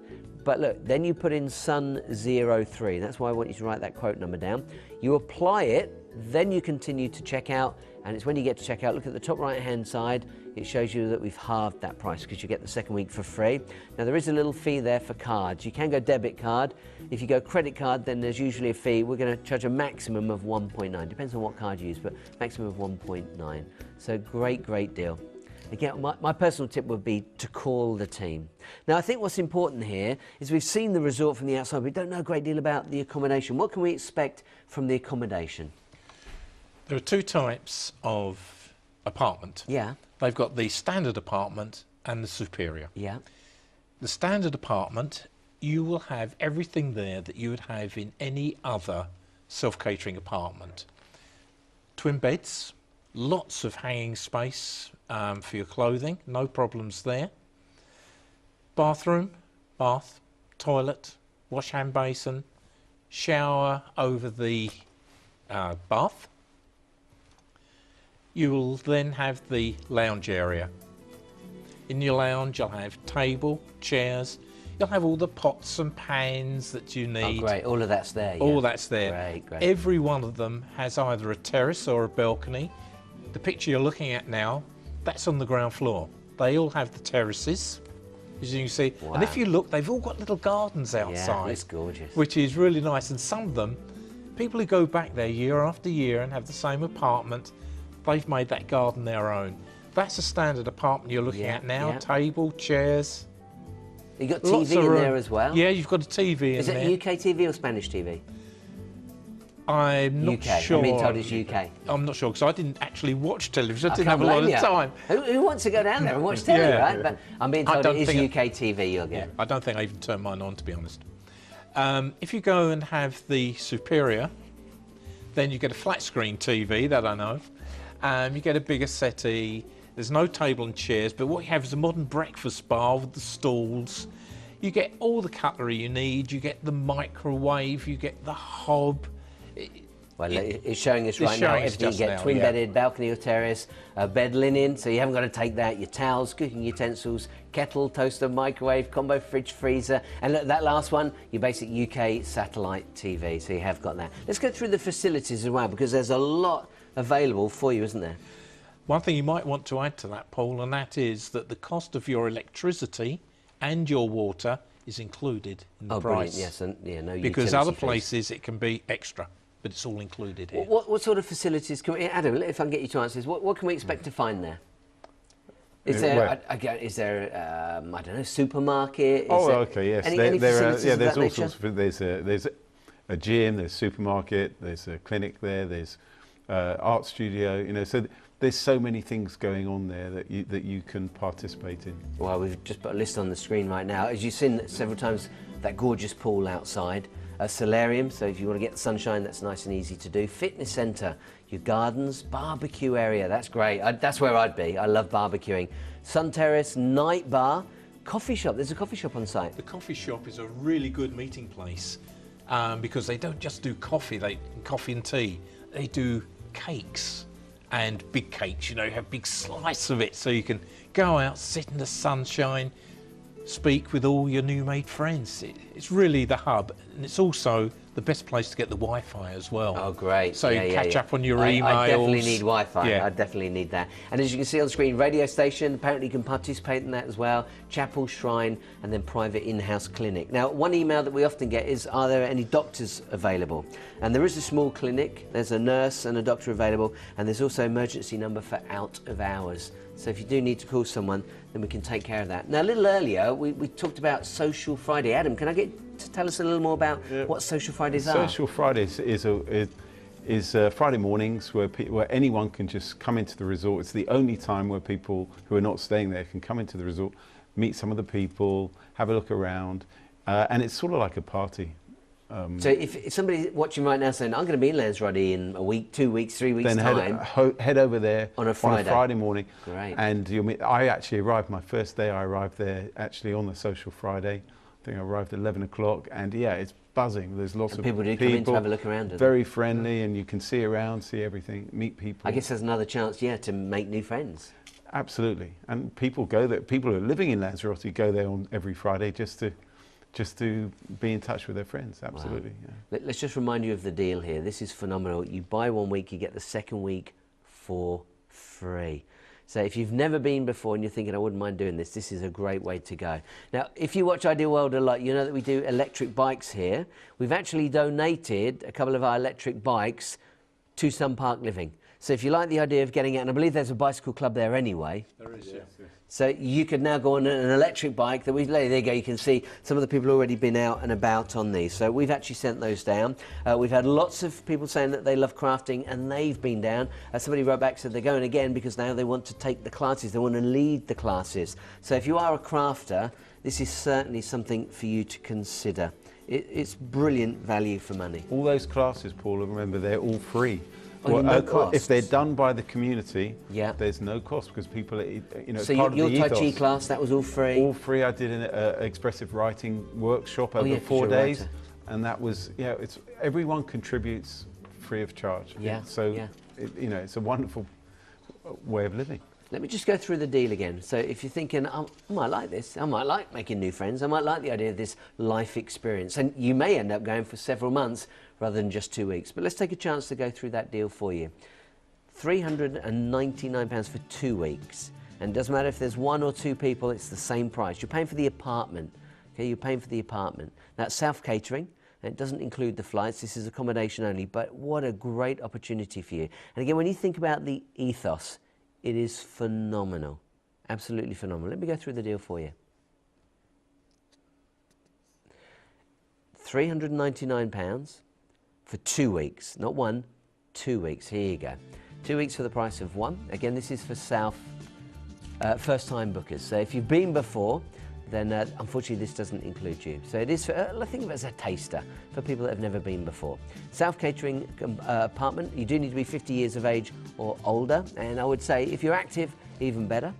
[SPEAKER 1] But look, then you put in Sun03. That's why I want you to write that quote number down. You apply it, then you continue to check out. And it's when you get to check out, look at the top right-hand side, it shows you that we've halved that price because you get the second week for free. Now there is a little fee there for cards. You can go debit card. If you go credit card, then there's usually a fee. We're going to charge a maximum of 1.9. Depends on what card you use, but maximum of 1.9. So great deal. Again, my personal tip would be to call the team. Now, I think what's important here is we've seen the resort from the outside. We don't know a great deal about the accommodation. What can we expect from the accommodation?
[SPEAKER 2] There are two types of apartment.
[SPEAKER 1] Yeah.
[SPEAKER 2] They've got the standard apartment and the superior.
[SPEAKER 1] Yeah.
[SPEAKER 2] The standard apartment, you will have everything there that you would have in any other self-catering apartment. Twin beds, lots of hanging space for your clothing, no problems there. Bathroom, bath, toilet, wash hand basin, shower over the bath. You will then have the lounge area. In your lounge you'll have table, chairs, you'll have all the pots and pans that you need.
[SPEAKER 1] Oh, great. All of that's there.
[SPEAKER 2] All
[SPEAKER 1] yeah.
[SPEAKER 2] that's there.
[SPEAKER 1] Great.
[SPEAKER 2] Every one of them has either a terrace or a balcony. The picture you're looking at now, that's on the ground floor. They all have the terraces, as you can see.
[SPEAKER 1] Wow.
[SPEAKER 2] And if you look, they've all got little gardens outside.
[SPEAKER 1] Yeah, it's gorgeous.
[SPEAKER 2] Which is really nice. And some of them, people who go back there year after year and have the same apartment, they've made that garden their own. That's a standard apartment you're looking at now.
[SPEAKER 1] Yeah.
[SPEAKER 2] Table, chairs.
[SPEAKER 1] You got
[SPEAKER 2] Lots
[SPEAKER 1] TV
[SPEAKER 2] of
[SPEAKER 1] in
[SPEAKER 2] room.
[SPEAKER 1] there as well?
[SPEAKER 2] Yeah, you've got a TV
[SPEAKER 1] Is
[SPEAKER 2] in
[SPEAKER 1] it
[SPEAKER 2] there.
[SPEAKER 1] UK TV or Spanish TV?
[SPEAKER 2] I'm not
[SPEAKER 1] UK.
[SPEAKER 2] sure.
[SPEAKER 1] I'm being told it's UK.
[SPEAKER 2] I'm not sure because I didn't actually watch television. I didn't
[SPEAKER 1] can't
[SPEAKER 2] have a lot
[SPEAKER 1] blame
[SPEAKER 2] of
[SPEAKER 1] you.
[SPEAKER 2] time.
[SPEAKER 1] Who wants to go down there and watch telly,
[SPEAKER 2] Yeah.
[SPEAKER 1] right? But I'm being
[SPEAKER 2] I
[SPEAKER 1] told
[SPEAKER 2] don't
[SPEAKER 1] it is
[SPEAKER 2] think
[SPEAKER 1] UK TV you'll get.
[SPEAKER 2] I don't think I even turned mine on, to be honest. If you go and have the superior, then you get a flat screen TV, that I know. You get a bigger settee. There's no table and chairs, but what you have is a modern breakfast bar with the stalls. You get all the cutlery you need. You get the microwave. You get the hob.
[SPEAKER 1] Well, it's showing us
[SPEAKER 2] It's
[SPEAKER 1] right now
[SPEAKER 2] showing us
[SPEAKER 1] everything you
[SPEAKER 2] just
[SPEAKER 1] get.
[SPEAKER 2] now,
[SPEAKER 1] Twin-bedded, balcony or terrace, bed linen, so you haven't got to take that. Your towels, cooking utensils, kettle, toaster, microwave, combo fridge, freezer. And look, that last one, your basic UK satellite TV, so you have got that. Let's go through the facilities as well, because there's a lot available for you, isn't there?
[SPEAKER 2] One thing you might want to add to that, Paul, and that is that the cost of your electricity and your water is included in the
[SPEAKER 1] brilliant,
[SPEAKER 2] price.
[SPEAKER 1] yes, and yeah, no
[SPEAKER 2] Because
[SPEAKER 1] utility
[SPEAKER 2] other
[SPEAKER 1] fees.
[SPEAKER 2] places it can be extra, but it's all included here.
[SPEAKER 1] What sort of facilities can we, Adam, if I can get you to answer this, what can we expect to find there? Is there, I don't know, supermarket? Is there
[SPEAKER 3] Okay, yes.
[SPEAKER 1] Any facilities of
[SPEAKER 3] there's
[SPEAKER 1] that
[SPEAKER 3] all
[SPEAKER 1] nature?
[SPEAKER 3] sorts of. There's a gym, there's a supermarket, there's a clinic there, there's art studio. You know, so there's so many things going on there that you can participate in.
[SPEAKER 1] Well, we've just put a list on the screen right now. As you've seen several times, that gorgeous pool outside. A solarium, so if you want to get the sunshine, that's nice and easy to do. Fitness centre, your gardens, barbecue area, that's great. That's where I'd be. I love barbecuing. Sun terrace, night bar, coffee shop. There's a coffee shop on site.
[SPEAKER 2] The coffee shop is a really good meeting place because they don't just do coffee and tea. They do cakes and big cakes, you know, have big slice of it so you can go out, sit in the sunshine, speak with all your new made friends. It's really the hub, and it's also the best place to get the Wi-Fi as well.
[SPEAKER 1] Oh, great.
[SPEAKER 2] So you catch up on your
[SPEAKER 1] I
[SPEAKER 2] emails.
[SPEAKER 1] definitely need Wi-Fi.
[SPEAKER 2] Yeah.
[SPEAKER 1] I definitely need that. And as you can see on the screen, radio station, apparently you can participate in that as well. Chapel, shrine, and then private in-house clinic. Now, one email that we often get is, are there any doctors available? And there is a small clinic. There's a nurse and a doctor available. And there's also emergency number for out of hours. So if you do need to call someone, then we can take care of that. Now, a little earlier, we talked about Social Friday. Adam, can I get to tell us a little more about what Social Fridays are?
[SPEAKER 3] Social Fridays is Friday mornings where anyone can just come into the resort. It's the only time where people who are not staying there can come into the resort, meet some of the people, have a look around, and it's sort of like a party.
[SPEAKER 1] So if somebody's watching right now saying, I'm going to be in Lanzarote in a week, 2 weeks, 3 weeks'
[SPEAKER 3] Then
[SPEAKER 1] time.
[SPEAKER 3] head over there
[SPEAKER 1] On a Friday.
[SPEAKER 3] morning.
[SPEAKER 1] Great.
[SPEAKER 3] And you'll meet. I actually arrived, my first day I arrived there actually on the Social Friday. I think I arrived at 11 o'clock, and yeah, it's buzzing. There's lots of
[SPEAKER 1] people do come in to have a look around, don't
[SPEAKER 3] Very friendly, and you can see around, see everything, meet people.
[SPEAKER 1] I guess there's another chance, yeah, to make new friends.
[SPEAKER 3] Absolutely. And people go there, people who are living in Lanzarote go there on every Friday just to be in touch with their friends. Absolutely.
[SPEAKER 1] Wow.
[SPEAKER 3] Yeah.
[SPEAKER 1] Let's just remind you of the deal here. This is phenomenal. You buy 1 week, you get the second week for free. So if you've never been before and you're thinking, I wouldn't mind doing this, this is a great way to go. Now, if you watch Ideal World a lot, you know that we do electric bikes here. We've actually donated a couple of our electric bikes to Sun Park Living. So if you like the idea of getting out, and I believe there's a bicycle club there anyway.
[SPEAKER 2] There is,
[SPEAKER 3] Yes.
[SPEAKER 1] So you could now go on an electric bike that there you go, you can see some of the people already been out and about on these. So we've actually sent those down. We've had lots of people saying that they love crafting and they've been down. Somebody wrote back, said they're going again because now they want to take the classes, they want to lead the classes. So if you are a crafter, this is certainly something for you to consider. It's brilliant value for money.
[SPEAKER 3] All those classes, Paul, remember, they're all free.
[SPEAKER 1] Oh, no cost.
[SPEAKER 3] If they're done by the community,
[SPEAKER 1] Yeah.
[SPEAKER 3] there's no cost because people, you know,
[SPEAKER 1] So
[SPEAKER 3] part
[SPEAKER 1] your
[SPEAKER 3] of the
[SPEAKER 1] Tai Chi
[SPEAKER 3] ethos.
[SPEAKER 1] class, that was all free?
[SPEAKER 3] All free. I did an expressive writing workshop over
[SPEAKER 1] yeah, 'cause
[SPEAKER 3] 4
[SPEAKER 1] you're a
[SPEAKER 3] days,
[SPEAKER 1] writer.
[SPEAKER 3] and that was it's everyone contributes free of charge.
[SPEAKER 1] Yeah,
[SPEAKER 3] So
[SPEAKER 1] yeah.
[SPEAKER 3] you know, it's a wonderful way of living.
[SPEAKER 1] Let me just go through the deal again. So if you're thinking, I might like this, I might like making new friends, I might like the idea of this life experience, and you may end up going for several months rather than just 2 weeks. But let's take a chance to go through that deal for you. £399 for 2 weeks. And it doesn't matter if there's 1 or 2 people, it's the same price. You're paying for the apartment. Okay, you're paying for the apartment. That's self-catering. And it doesn't include the flights. This is accommodation only. But what a great opportunity for you. And again, when you think about the ethos, it is phenomenal. Absolutely phenomenal. Let me go through the deal for you. £399 for 2 weeks. Not 1, 2 weeks. Here you go. 2 weeks for the price of 1. Again, this is for first-time bookers. So if you've been before, then unfortunately this doesn't include you. So it is, I think of it as a taster for people that have never been before. Self-catering apartment, you do need to be 50 years of age or older, and I would say if you're active, even better.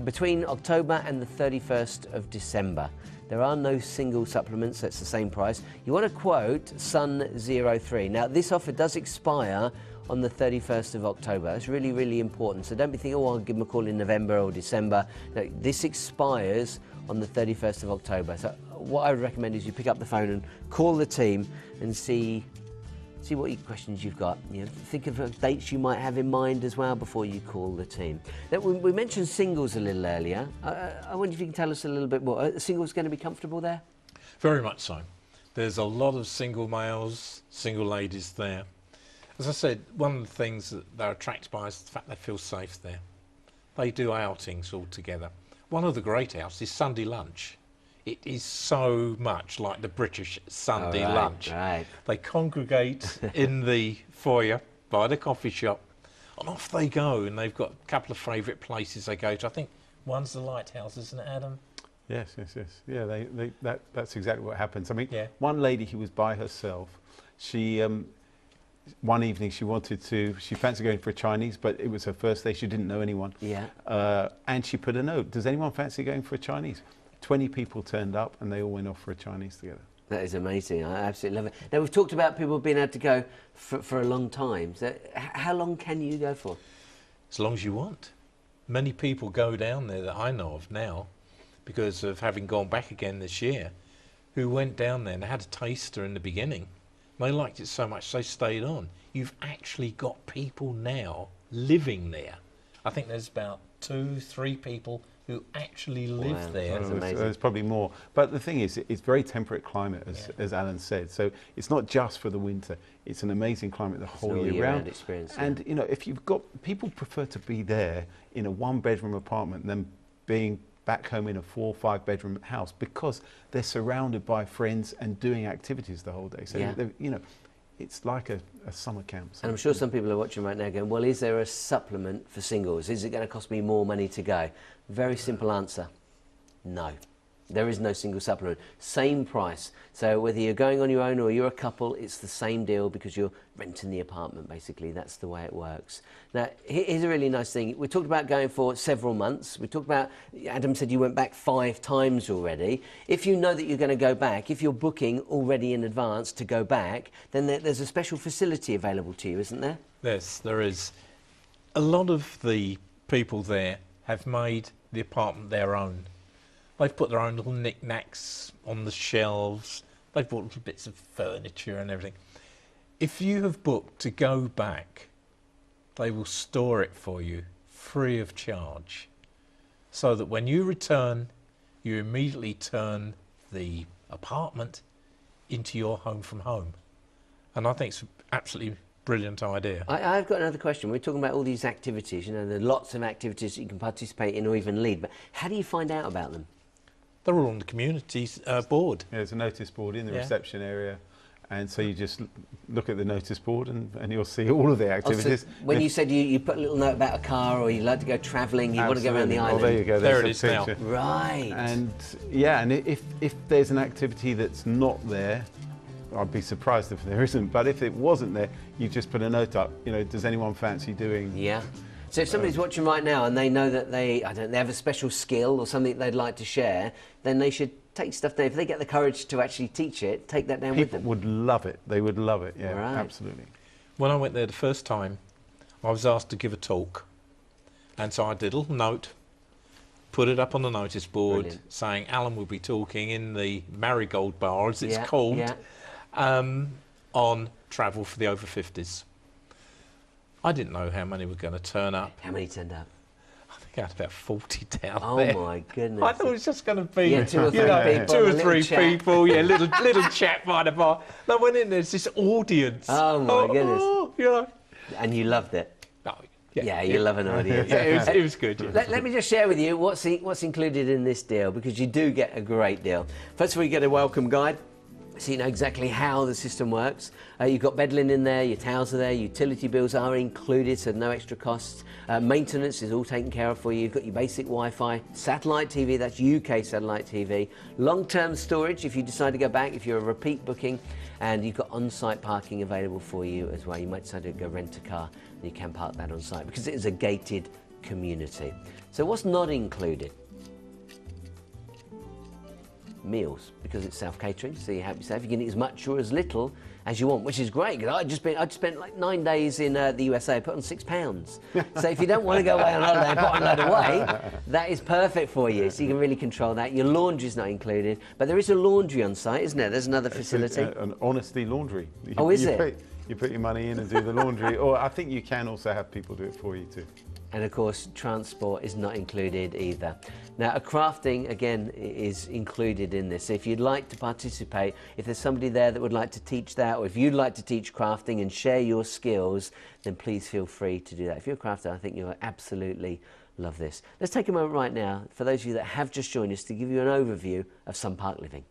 [SPEAKER 1] Between October and the 31st of December. There are no single supplements, that's the same price. You want to quote Sun03. Now this offer does expire on the 31st of October. It's really, really important. So don't be thinking, oh, I'll give them a call in November or December. No, this expires on the 31st of October. So what I would recommend is you pick up the phone and call the team and see what questions you've got. You know, think of dates you might have in mind as well before you call the team. Now, we mentioned singles a little earlier. I wonder if you can tell us a little bit more. Are singles going to be comfortable there?
[SPEAKER 2] Very much so. There's a lot of single males, single ladies there. As I said, one of the things that they're attracted by is the fact they feel safe there. They do outings all together. One of the great outs is Sunday lunch. It is so much like the British Sunday lunch.
[SPEAKER 1] Right.
[SPEAKER 2] They congregate in the foyer by the coffee shop, and off they go. And they've got a couple of favourite places they go to. I think one's the Lighthouse, isn't it, Adam?
[SPEAKER 3] Yes. Yeah, that's exactly what happens. I mean,
[SPEAKER 2] Yeah.
[SPEAKER 3] one lady who was by herself, she one evening she fancied going for a Chinese, but it was her first day, she didn't know anyone.
[SPEAKER 1] Yeah.
[SPEAKER 3] And she put a note, does anyone fancy going for a Chinese? 20 people turned up and they all went off for a Chinese together.
[SPEAKER 1] That is amazing. I absolutely love it. Now, we've talked about people being able to go for a long time. So how long can you go for?
[SPEAKER 2] As long as you want. Many people go down there that I know of now, because of having gone back again this year, who went down there and had a taster in the beginning. They liked it so much they stayed on. You've actually got people now living there. I think there's about 2-3 people who actually live
[SPEAKER 1] Wow.
[SPEAKER 2] there.
[SPEAKER 1] That's amazing.
[SPEAKER 3] There's probably more. But the thing is, it's very temperate climate, as Alan said. So it's not just for the winter. It's an amazing climate the whole
[SPEAKER 1] all
[SPEAKER 3] year
[SPEAKER 1] year-round
[SPEAKER 3] round.
[SPEAKER 1] experience,
[SPEAKER 3] And, you know, if you've got, people prefer to be there in a 1-bedroom apartment than being back home in a 4 or 5 bedroom house, because they're surrounded by friends and doing activities the whole day. So,
[SPEAKER 1] Yeah.
[SPEAKER 3] you know, it's like a summer camp. So
[SPEAKER 1] And I'm sure some people are watching right now going, well, is there a supplement for singles? Is it going to cost me more money to go? Very simple answer. No. There is no single supplement. Same price. So whether you're going on your own or you're a couple, it's the same deal because you're renting the apartment, basically. That's the way it works. Now, here's a really nice thing. We talked about going for several months. We talked about, Adam said you went back 5 times already. If you know that you're going to go back, if you're booking already in advance to go back, then there's a special facility available to you, isn't there?
[SPEAKER 2] Yes, there is. A lot of the people there have made the apartment their own. They've put their own little knickknacks on the shelves. They've bought little bits of furniture and everything. If you have booked to go back, they will store it for you free of charge, so that when you return, you immediately turn the apartment into your home from home. And I think it's an absolutely brilliant idea.
[SPEAKER 1] I've got another question. We're talking about all these activities. You know, there are lots of activities that you can participate in or even lead, but how do you find out about them?
[SPEAKER 2] They're all on the community board.
[SPEAKER 3] Yeah, there's a notice board in the
[SPEAKER 2] Yeah.
[SPEAKER 3] reception area, and so you just look at the notice board and you'll see all of the activities.
[SPEAKER 1] Oh, so when you said you put a little note about a car or you like to go travelling, you want to go around the
[SPEAKER 3] Absolutely.
[SPEAKER 1] island.
[SPEAKER 3] Oh, there you go.
[SPEAKER 2] There
[SPEAKER 3] there's
[SPEAKER 2] it
[SPEAKER 3] some
[SPEAKER 2] is now.
[SPEAKER 3] picture.
[SPEAKER 1] Right.
[SPEAKER 3] And yeah, and if there's an activity that's not there, I'd be surprised if there isn't. But if it wasn't there, you just put a note up. You know, does anyone fancy doing?
[SPEAKER 1] Yeah. So if somebody's watching right now and they know that they have a special skill or something they'd like to share, then they should take stuff there. If they get the courage to actually teach it, take that down with
[SPEAKER 3] People
[SPEAKER 1] them.
[SPEAKER 3] would love it. They would love it. Yeah,
[SPEAKER 1] Right.
[SPEAKER 3] absolutely.
[SPEAKER 2] When I went there the first time, I was asked to give a talk. And so I did a little note, put it up on the notice board,
[SPEAKER 1] Brilliant.
[SPEAKER 2] saying Alan will be talking in the Marigold Bar, as it's
[SPEAKER 1] Yeah,
[SPEAKER 2] called,
[SPEAKER 1] yeah.
[SPEAKER 2] on travel for the over 50s. I didn't know how many were going to turn up.
[SPEAKER 1] How many turned up?
[SPEAKER 2] I think I had about 40 down
[SPEAKER 1] Oh
[SPEAKER 2] there.
[SPEAKER 1] my goodness.
[SPEAKER 2] I thought it was just going to be,
[SPEAKER 1] Yeah, two or three people,
[SPEAKER 2] two
[SPEAKER 1] a
[SPEAKER 2] or
[SPEAKER 1] little
[SPEAKER 2] three
[SPEAKER 1] chat.
[SPEAKER 2] people, yeah, little chat by the bar. And I went in, there's this audience.
[SPEAKER 1] Oh, my goodness.
[SPEAKER 2] You know.
[SPEAKER 1] And you loved it.
[SPEAKER 2] Oh,
[SPEAKER 1] Yeah, you love an audience.
[SPEAKER 2] Yeah, it was good. Yeah.
[SPEAKER 1] Let me just share with you what's included in this deal, because you do get a great deal. First of all, you get a welcome guide, so you know exactly how the system works. You've got bed linen in there, your towels are there, utility bills are included, so no extra costs. Maintenance is all taken care of for you. You've got your basic Wi-Fi, satellite TV, that's UK satellite TV, long-term storage if you decide to go back, if you're a repeat booking, and you've got on-site parking available for you as well. You might decide to go rent a car, and you can park that on site because it is a gated community. So what's not included? Meals, because it's self-catering, so you help yourself. You can eat as much or as little as you want, which is great, because I just spent like 9 days in the USA, put on 6 pounds. So if you don't want to go away on holiday and put on a load of weight, that is perfect for you, so you can really control that. Your laundry's not included, but there is a laundry on site, isn't there? There's another facility.
[SPEAKER 3] An Honesty Laundry.
[SPEAKER 1] Oh, is it?
[SPEAKER 3] You put your money in and do the laundry, or I think you can also have people do it for you too.
[SPEAKER 1] And of course, transport is not included either. Now, a crafting, again, is included in this. So if you'd like to participate, if there's somebody there that would like to teach that, or if you'd like to teach crafting and share your skills, then please feel free to do that. If you're a crafter, I think you'll absolutely love this. Let's take a moment right now, for those of you that have just joined us, to give you an overview of Sun Park Living.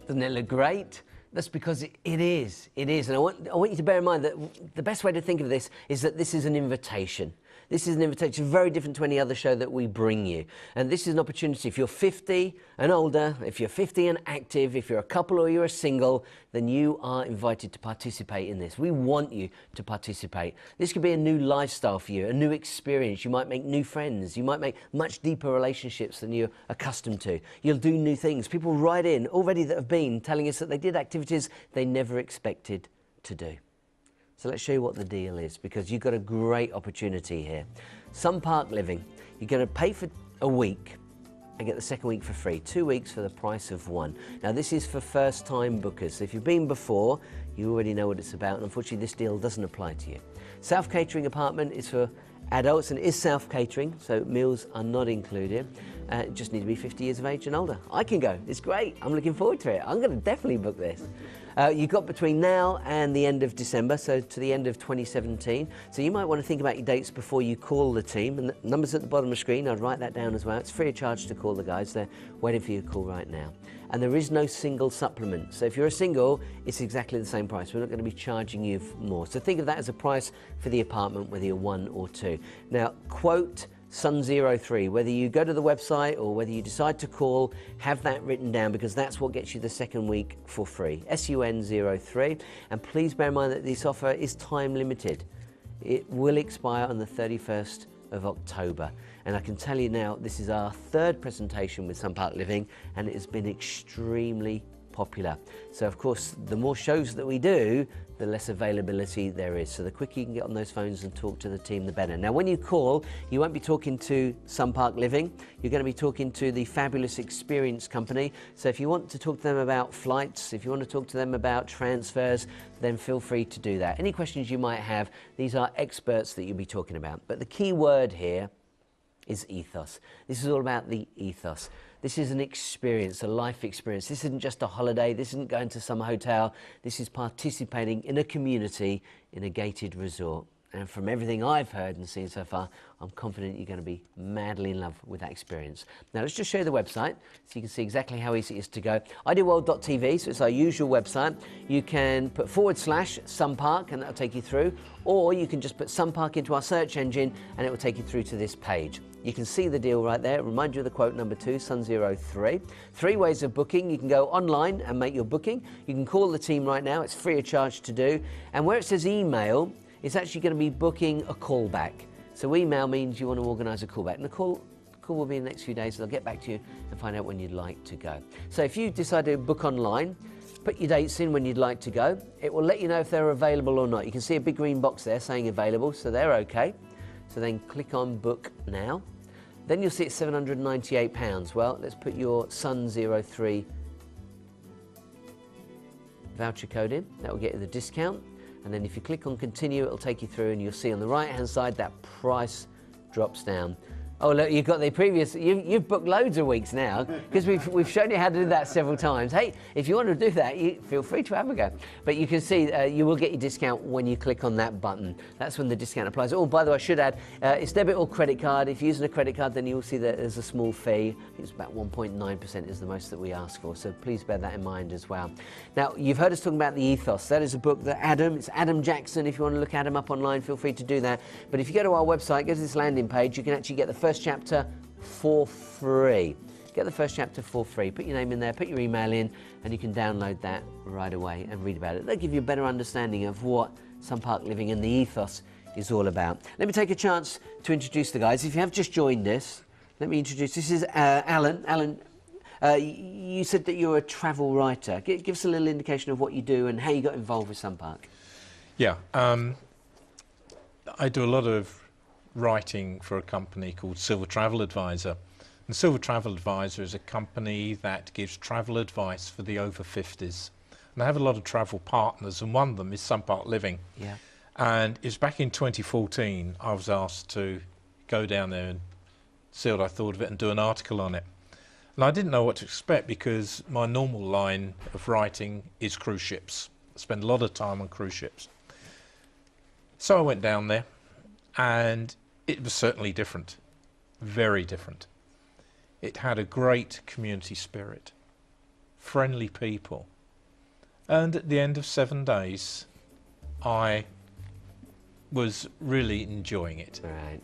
[SPEAKER 1] Doesn't it look great? That's because it is. And I want you to bear in mind that the best way to think of this is that this is an invitation. This is an invitation very different to any other show that we bring you. And this is an opportunity. If you're 50 and older, if you're 50 and active, if you're a couple or you're a single, then you are invited to participate in this. We want you to participate. This could be a new lifestyle for you, a new experience. You might make new friends. You might make much deeper relationships than you're accustomed to. You'll do new things. People write in already that have been telling us that they did activities they never expected to do. So let's show you what the deal is, because you've got a great opportunity here. Sun Park Living, you're going to pay for a week and get the second week for free. 2 weeks for the price of one. Now this is for first time bookers. So if you've been before, you already know what it's about, and unfortunately this deal doesn't apply to you. Self-catering apartment is for adults and is self-catering, so meals are not included. Just need to be 50 years of age and older. I can go. It's great. I'm looking forward to it. I'm going to definitely book this. You've got between now and the end of December, so to the end of 2017. So you might want to think about your dates before you call the team. And the number's at the bottom of the screen. I'd write that down as well. It's free of charge to call the guys. They're waiting for you to call right now. And there is no single supplement. So if you're a single, it's exactly the same price. We're not going to be charging you more. So think of that as a price for the apartment, whether you're 1 or 2. Now, quote Sun03, whether you go to the website or whether you decide to call, have that written down, because that's what gets you the second week for free. SUN03. And please bear in mind that this offer is time limited. It will expire on the 31st of October. And I can tell you now, this is our 3rd presentation with Sun Park Living, and it has been extremely popular. So of course, the more shows that we do, the less availability there is. So the quicker you can get on those phones and talk to the team, the better. Now, when you call, you won't be talking to Sun Park Living. You're going to be talking to the Fabulous Experience Company. So if you want to talk to them about flights, if you want to talk to them about transfers, then feel free to do that. Any questions you might have, these are experts that you'll be talking about. But the key word here is ethos. This is all about the ethos. This is an experience, a life experience. This isn't just a holiday. This isn't going to some hotel. This is participating in a community in a gated resort. And from everything I've heard and seen so far, I'm confident you're going to be madly in love with that experience. Now, let's just show you the website so you can see exactly how easy it is to go. ideaworld.tv, so it's our usual website. You can put /Sun Park and that'll take you through, or you can just put Sun Park into our search engine and it will take you through to this page. You can see the deal right there. Remind you of the quote number 2, Sun03. 3 ways of booking. You can go online and make your booking. You can call the team right now. It's free of charge to do. And where it says email, it's actually going to be booking a callback. So email means you want to organise a callback. And the call will be in the next few days. They'll get back to you and find out when you'd like to go. So if you decide to book online, put your dates in when you'd like to go. It will let you know if they're available or not. You can see a big green box there saying available, so they're okay. So then click on book now. Then you'll see it's £798. Well, let's put your Sun03 voucher code in. That will get you the discount. And then if you click on continue, it'll take you through and you'll see on the right hand side that price drops down. Oh look, you've got the previous, you've booked loads of weeks now, because we've shown you how to do that several times. Hey, if you want to do that, you feel free to have a go. But you can see you will get your discount when you click on that button. That's when the discount applies. Oh, by the way, I should add, it's debit or credit card. If you're using a credit card, then you'll see that there's a small fee. I think it's about 1.9% is the most that we ask for. So please bear that in mind as well. Now, you've heard us talking about The Ethos. That is a book that it's Adam Jackson. If you want to look Adam up online, feel free to do that. But if you go to our website, go to this landing page, you can actually get the first chapter for free. Get the first chapter for free. Put your name in there, put your email in, and you can download that right away and read about it. They'll give you a better understanding of what Sun Park Living and the ethos is all about. Let me take a chance to introduce the guys. If you have just joined us, let me introduce. This is Alan. Alan, you said that you're a travel writer. Give us a little indication of what you do and how you got involved with Sun Park.
[SPEAKER 2] Yeah, I do a lot of writing for a company called Silver Travel Advisor. And Silver Travel Advisor is a company that gives travel advice for the over 50s. And I have a lot of travel partners, and one of them is Sun Park Living.
[SPEAKER 1] Yeah.
[SPEAKER 2] And it was back in 2014 I was asked to go down there and see what I thought of it and do an article on it. And I didn't know what to expect, because my normal line of writing is cruise ships. I spend a lot of time on cruise ships. So I went down there, and it was certainly different, very different. It had a great community spirit, friendly people, and at the end of 7 days, I was really enjoying it.
[SPEAKER 1] Right.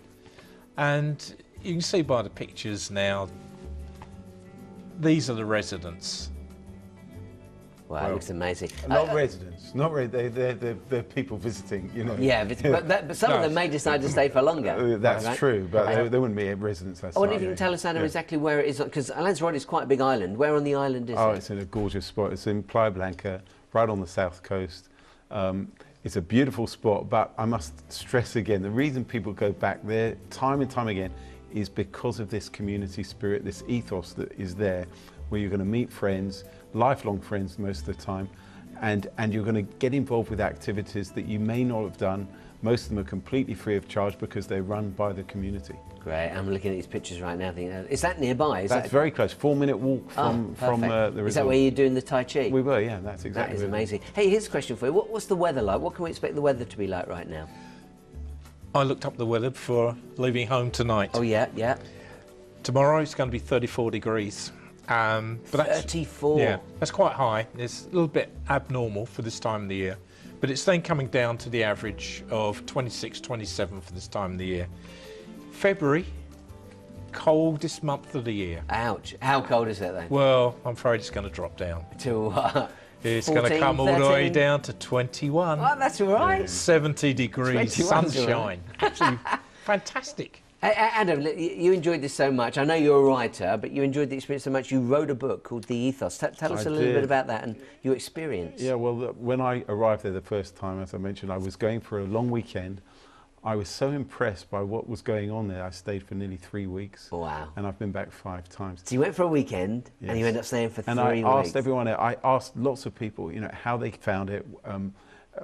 [SPEAKER 2] And you can see by the pictures now, these are the residents.
[SPEAKER 1] Wow, it looks amazing.
[SPEAKER 3] Not residents, they're people visiting, you know.
[SPEAKER 1] Yeah, but some of them may decide to stay for longer.
[SPEAKER 3] That's
[SPEAKER 1] right?
[SPEAKER 3] true, but they wouldn't be residents.
[SPEAKER 1] I wonder if you can tell us, Adam, exactly where it is, because Lanzarote is quite a big island. Where on the island is it?
[SPEAKER 3] Oh, it's in a gorgeous spot. It's in Playa Blanca, right on the south coast. It's a beautiful spot, but I must stress again, the reason people go back there time and time again is because of this community spirit, this ethos that is there, where you're going to meet friends, lifelong friends most of the time, and you're going to get involved with activities that you may not have done Most of them are completely free of charge because they're run by the community.
[SPEAKER 1] Great. I'm looking at these pictures right now. Thinking, is that nearby? Is
[SPEAKER 3] That's
[SPEAKER 1] that
[SPEAKER 3] very close. 4-minute walk from the resort.
[SPEAKER 1] Is that where you're doing the Tai Chi?
[SPEAKER 3] We were, yeah. That's exactly.
[SPEAKER 1] That is
[SPEAKER 3] where it
[SPEAKER 1] amazing. Hey, here's a question for you. What's the weather like? What can we expect the weather to be like right now?
[SPEAKER 2] I looked up the weather before leaving home tonight.
[SPEAKER 1] Oh yeah, yeah.
[SPEAKER 2] Tomorrow it's going to be 34 degrees. But that's,
[SPEAKER 1] 34.
[SPEAKER 2] Yeah, that's quite high. It's a little bit abnormal for this time of the year. But it's then coming down to the average of 26, 27 for this time of the year. February, coldest month of the year.
[SPEAKER 1] Ouch. How cold is it then?
[SPEAKER 2] Well, I'm afraid it's going to drop down.
[SPEAKER 1] To
[SPEAKER 2] It's
[SPEAKER 1] 14,
[SPEAKER 2] going to come all the way
[SPEAKER 1] 13?
[SPEAKER 2] down to 21.
[SPEAKER 1] Oh, that's all right.
[SPEAKER 2] 70 degrees,
[SPEAKER 1] 21's all right.
[SPEAKER 2] sunshine. Absolutely fantastic.
[SPEAKER 1] Adam, you enjoyed this so much. I know you're a writer, but you enjoyed the experience so much. You wrote a book called The Ethos. Tell us a little bit about that and your experience.
[SPEAKER 3] Yeah, well, when I arrived there the first time, as I mentioned, I was going for a long weekend. I was so impressed by what was going on there. I stayed for nearly 3 weeks.
[SPEAKER 1] Wow.
[SPEAKER 3] And I've been back 5 times.
[SPEAKER 1] So you went for a weekend and you
[SPEAKER 3] Yes.
[SPEAKER 1] ended up staying for 3
[SPEAKER 3] And I
[SPEAKER 1] weeks.
[SPEAKER 3] asked everyone, I asked lots of people, you know, how they found it,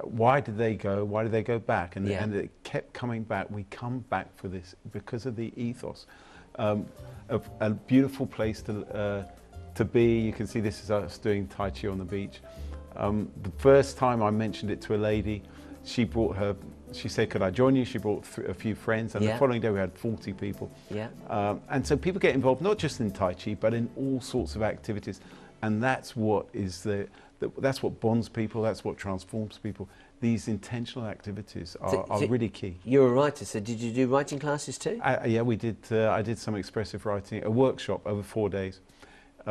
[SPEAKER 3] why did they go, why did they go back? And,
[SPEAKER 1] Yeah.
[SPEAKER 3] and it kept coming back. We come back for this because of the ethos. A beautiful place to be. You can see this is us doing Tai Chi on the beach. The first time I mentioned it to a lady, she said, could I join you? She brought a few friends, and
[SPEAKER 1] Yeah.
[SPEAKER 3] the following day we had 40 people.
[SPEAKER 1] Yeah.
[SPEAKER 3] And so people get involved not just in Tai Chi, but in all sorts of activities. And that's what is that's what bonds people, that's what transforms people. These intentional activities are really key.
[SPEAKER 1] You're a writer, so did you do writing classes too?
[SPEAKER 3] Yeah, we did. I did some expressive writing, a workshop over 4 days,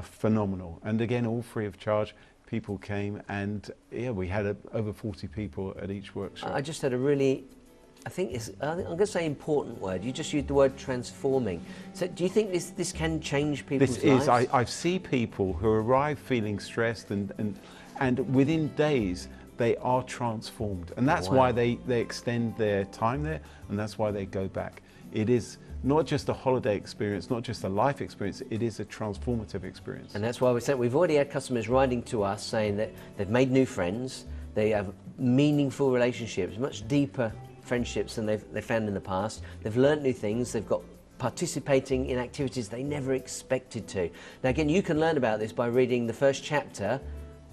[SPEAKER 3] phenomenal. And again, all free of charge. People came, and yeah, we had over 40 people at each workshop.
[SPEAKER 1] I just had a really, I'm going to say important word. You just used the word transforming. So do you think this can change people's lives?
[SPEAKER 3] I see people who arrive feeling stressed, and within days they are transformed, and that's
[SPEAKER 1] Wow.
[SPEAKER 3] why they extend their time there, and that's why they go back. It is not just a holiday experience, not just a life experience, it is a transformative experience.
[SPEAKER 1] And that's why we've already had customers writing to us saying that they've made new friends, they have meaningful relationships, much deeper friendships than they've found in the past. They've learnt new things, they've got participating in activities they never expected to. Now again, you can learn about this by reading the first chapter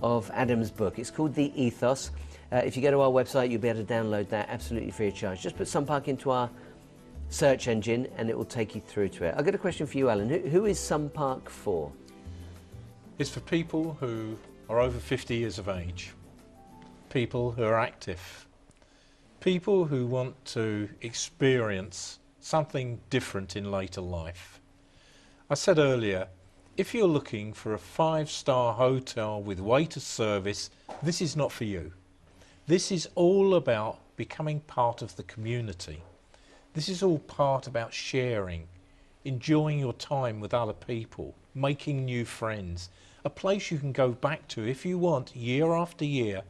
[SPEAKER 1] of Adam's book. It's called The Ethos. If you go to our website, you'll be able to download that absolutely free of charge. Just put Sunpark into our search engine and it will take you through to it. I've got a question for you, Alan. Who is Sunpark for?
[SPEAKER 2] It's for people who are over 50 years of age, people who are active, people who want to experience something different in later life. I said earlier, if you're looking for a 5-star hotel with waiter service, this is not for you. This is all about becoming part of the community. This is all part about sharing, enjoying your time with other people, making new friends, a place you can go back to if you want year after year.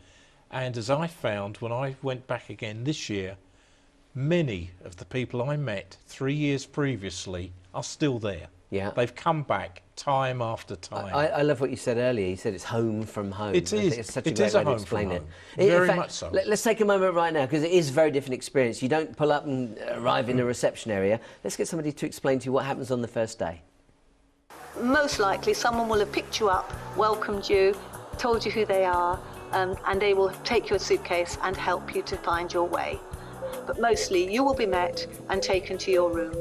[SPEAKER 2] And as I found when I went back again this year, many of the people I met 3 years previously are still there.
[SPEAKER 1] Yeah.
[SPEAKER 2] They've come back time after time.
[SPEAKER 1] I love what you said earlier. You said it's home from home.
[SPEAKER 2] It
[SPEAKER 1] I
[SPEAKER 2] is.
[SPEAKER 1] think it's such a
[SPEAKER 2] It
[SPEAKER 1] great
[SPEAKER 2] is a
[SPEAKER 1] way to
[SPEAKER 2] home
[SPEAKER 1] explain
[SPEAKER 2] from
[SPEAKER 1] it.
[SPEAKER 2] home.
[SPEAKER 1] In
[SPEAKER 2] Very
[SPEAKER 1] fact,
[SPEAKER 2] much so.
[SPEAKER 1] Let's take a moment right now because it is a very different experience. You don't pull up and arrive in a reception area. Let's get somebody to explain to you what happens on the first day.
[SPEAKER 4] Most likely someone will have picked you up, welcomed you, told you who they are, and they will take your suitcase and help you to find your way. But mostly you will be met and taken to your room.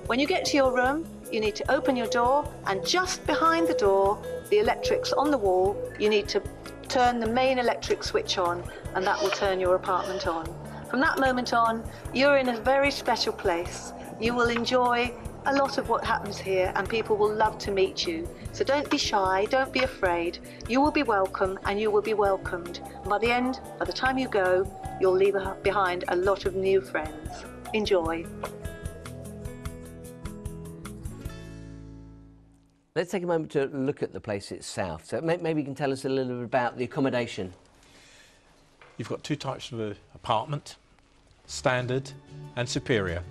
[SPEAKER 4] When you get to your room, you need to open your door, and just behind the door, the electrics on the wall, you need to turn the main electric switch on, and that will turn your apartment on. From that moment on, you're in a very special place. You will enjoy a lot of what happens here, and people will love to meet you. So don't be shy, don't be afraid. You will be welcome, and you will be welcomed. And by the time you go, you'll leave behind a lot of new friends. Enjoy.
[SPEAKER 1] Let's take a moment to look at the place itself. So maybe you can tell us a little bit about the accommodation.
[SPEAKER 2] You've got 2 types of apartment, standard and superior.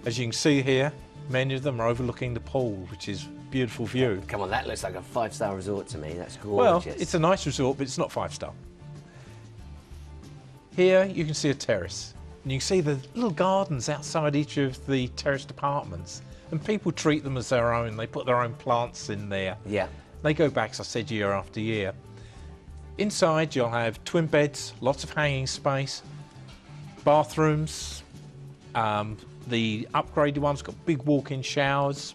[SPEAKER 2] As you can see here, many of them are overlooking the pool, which is a beautiful view.
[SPEAKER 1] Come on, that looks like a 5-star resort to me. That's
[SPEAKER 2] Well,
[SPEAKER 1] gorgeous.
[SPEAKER 2] it's a nice resort, but it's not 5-star. Here you can see a terrace, and you can see the little gardens outside each of the terraced apartments, and people treat them as their own. They put their own plants in there.
[SPEAKER 1] Yeah.
[SPEAKER 2] They go back, as I said, year after year. Inside you'll have twin beds, lots of hanging space, bathrooms. The upgraded one's got big walk-in showers,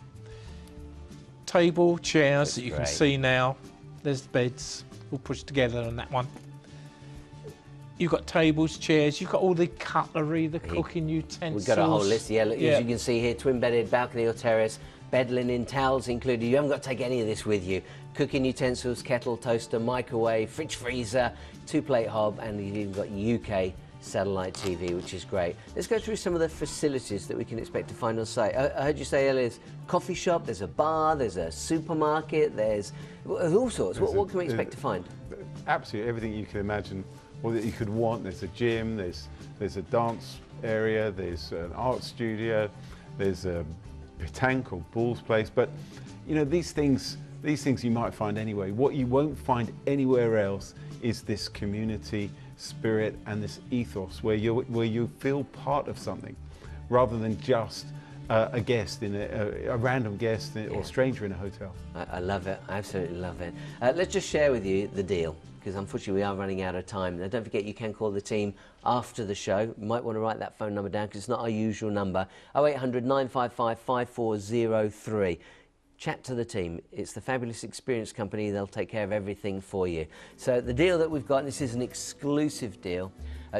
[SPEAKER 2] table, chairs that you can see now. There's the beds all pushed together on that one. You've got tables, chairs, you've got all the cutlery, the cooking utensils.
[SPEAKER 1] We've got a whole list, yeah. As you can see here, twin-bedded balcony or terrace, bed linen, towels included. You haven't got to take any of this with you. Cooking utensils, kettle, toaster, microwave, fridge freezer, 2-plate hob, and you've even got UK satellite TV, which is great. Let's go through some of the facilities that we can expect to find on site. I heard you say earlier there's a coffee shop, there's a bar, there's a supermarket, there's all sorts. What can we expect to find?
[SPEAKER 3] Absolutely everything you can imagine or that you could want. There's a gym, there's a dance area, there's an art studio, there's a petanque or balls place. But you know, these things you might find anyway. What you won't find anywhere else is this community spirit and this ethos where you feel part of something rather than just a guest in a random guest or stranger in a hotel.
[SPEAKER 1] I love it. I absolutely love it. Let's just share with you the deal, because unfortunately we are running out of time. Now don't forget, you can call the team after the show. You might want to write that phone number down because it's not our usual number. 0800 955 5403. Chat to the team. It's the Fabulous Experience Company. They'll take care of everything for you. So the deal that we've got, this is an exclusive deal,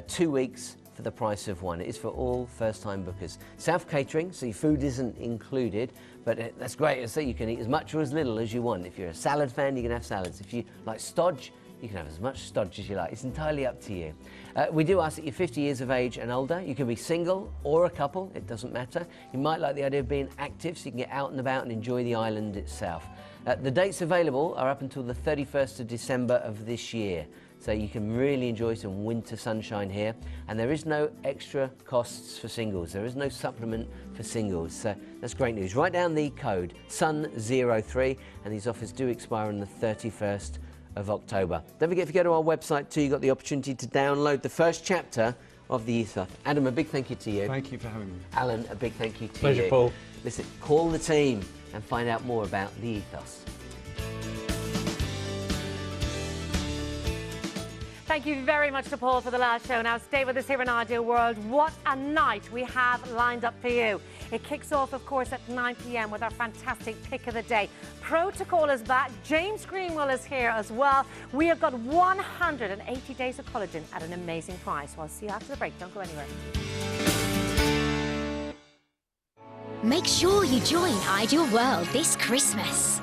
[SPEAKER 1] 2 weeks for the price of one. It is for all first-time bookers. Self-catering, so your food isn't included, but that's great. So you can eat as much or as little as you want. If you're a salad fan, you can have salads. If you like stodge, you can have as much stodge as you like. It's entirely up to you. We do ask that you're 50 years of age and older. You can be single or a couple, it doesn't matter. You might like the idea of being active so you can get out and about and enjoy the island itself. The dates available are up until the 31st of December of this year. So you can really enjoy some winter sunshine here. And there is no extra costs for singles. There is no supplement for singles. So that's great news. Write down the code SUN03, and these offers do expire on the 31st of October. Don't forget, if you go to our website too, you've got the opportunity to download the first chapter of the Ethos. Adam, a big thank you to you.
[SPEAKER 3] Thank you for having me.
[SPEAKER 1] Alan, a big thank you to you.
[SPEAKER 2] Pleasure, Paul.
[SPEAKER 1] Listen, call the team and find out more about the Ethos.
[SPEAKER 5] Thank you very much to Paul for the last show. Now stay with us here in Ideal World. What a night we have lined up for you. It kicks off, of course, at 9 p.m. with our fantastic pick of the day. Protocol is back. James Greenwell is here as well. We have got 180 days of collagen at an amazing price. Well, I'll see you after the break. Don't go anywhere.
[SPEAKER 6] Make sure you join Ideal World this Christmas.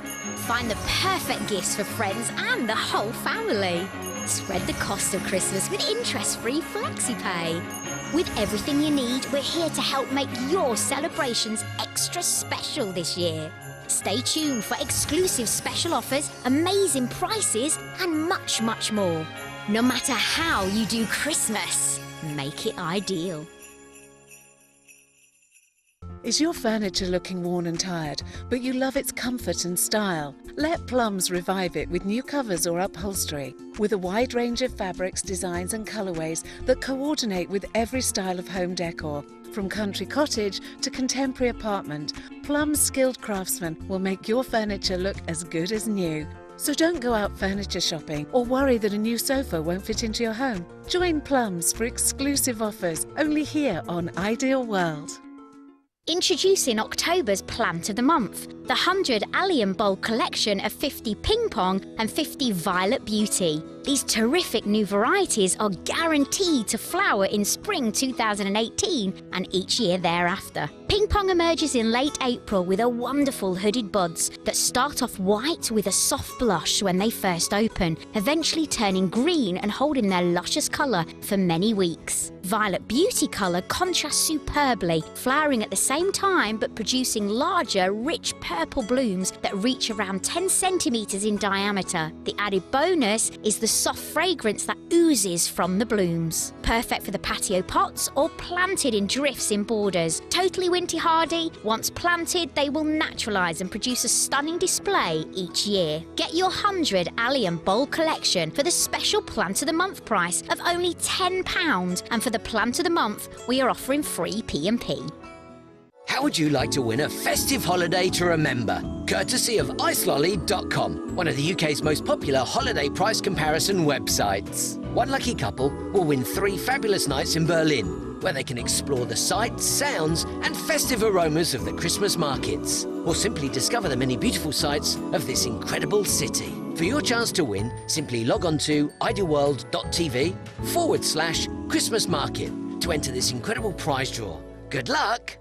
[SPEAKER 6] Find the perfect gifts for friends and the whole family. Spread the cost of Christmas with interest-free FlexiPay. With everything you need, we're here to help make your celebrations extra special this year. Stay tuned for exclusive special offers, amazing prices, and much, much more. No matter how you do Christmas, make it ideal.
[SPEAKER 7] Is your furniture looking worn and tired, but you love its comfort and style? Let Plums revive it with new covers or upholstery. With a wide range of fabrics, designs and colourways that coordinate with every style of home decor. From country cottage to contemporary apartment, Plum's skilled craftsmen will make your furniture look as good as new. So don't go out furniture shopping or worry that a new sofa won't fit into your home. Join Plums for exclusive offers only here on Ideal World.
[SPEAKER 6] Introducing October's plant of the month, the 100 Allium Bulb collection of 50 Ping Pong and 50 Violet Beauty. These terrific new varieties are guaranteed to flower in spring 2018 and each year thereafter. Ping Pong emerges in late April with a wonderful hooded buds that start off white with a soft blush when they first open, eventually turning green and holding their luscious colour for many weeks. Violet Beauty colour contrasts superbly, flowering at the same time but producing larger, rich purple blooms that reach around 10 centimetres in diameter. The added bonus is the soft fragrance that oozes from the blooms. Perfect for the patio pots or planted in drifts in borders. Totally winter hardy, once planted they will naturalise and produce a stunning display each year. Get your 100 allium bulb collection for the special Plant of the Month price of only £10, and for the Plant of the Month we are offering free P&P.
[SPEAKER 1] How would you like to win a festive holiday to remember? Courtesy of icelolly.com, one of the UK's most popular holiday price comparison websites. One lucky couple will win 3 fabulous nights in Berlin, where they can explore the sights, sounds and festive aromas of the Christmas markets, or simply discover the many beautiful sights of this incredible city. For your chance to win, simply log on to idealworld.tv/Christmas market to enter this incredible prize draw. Good luck!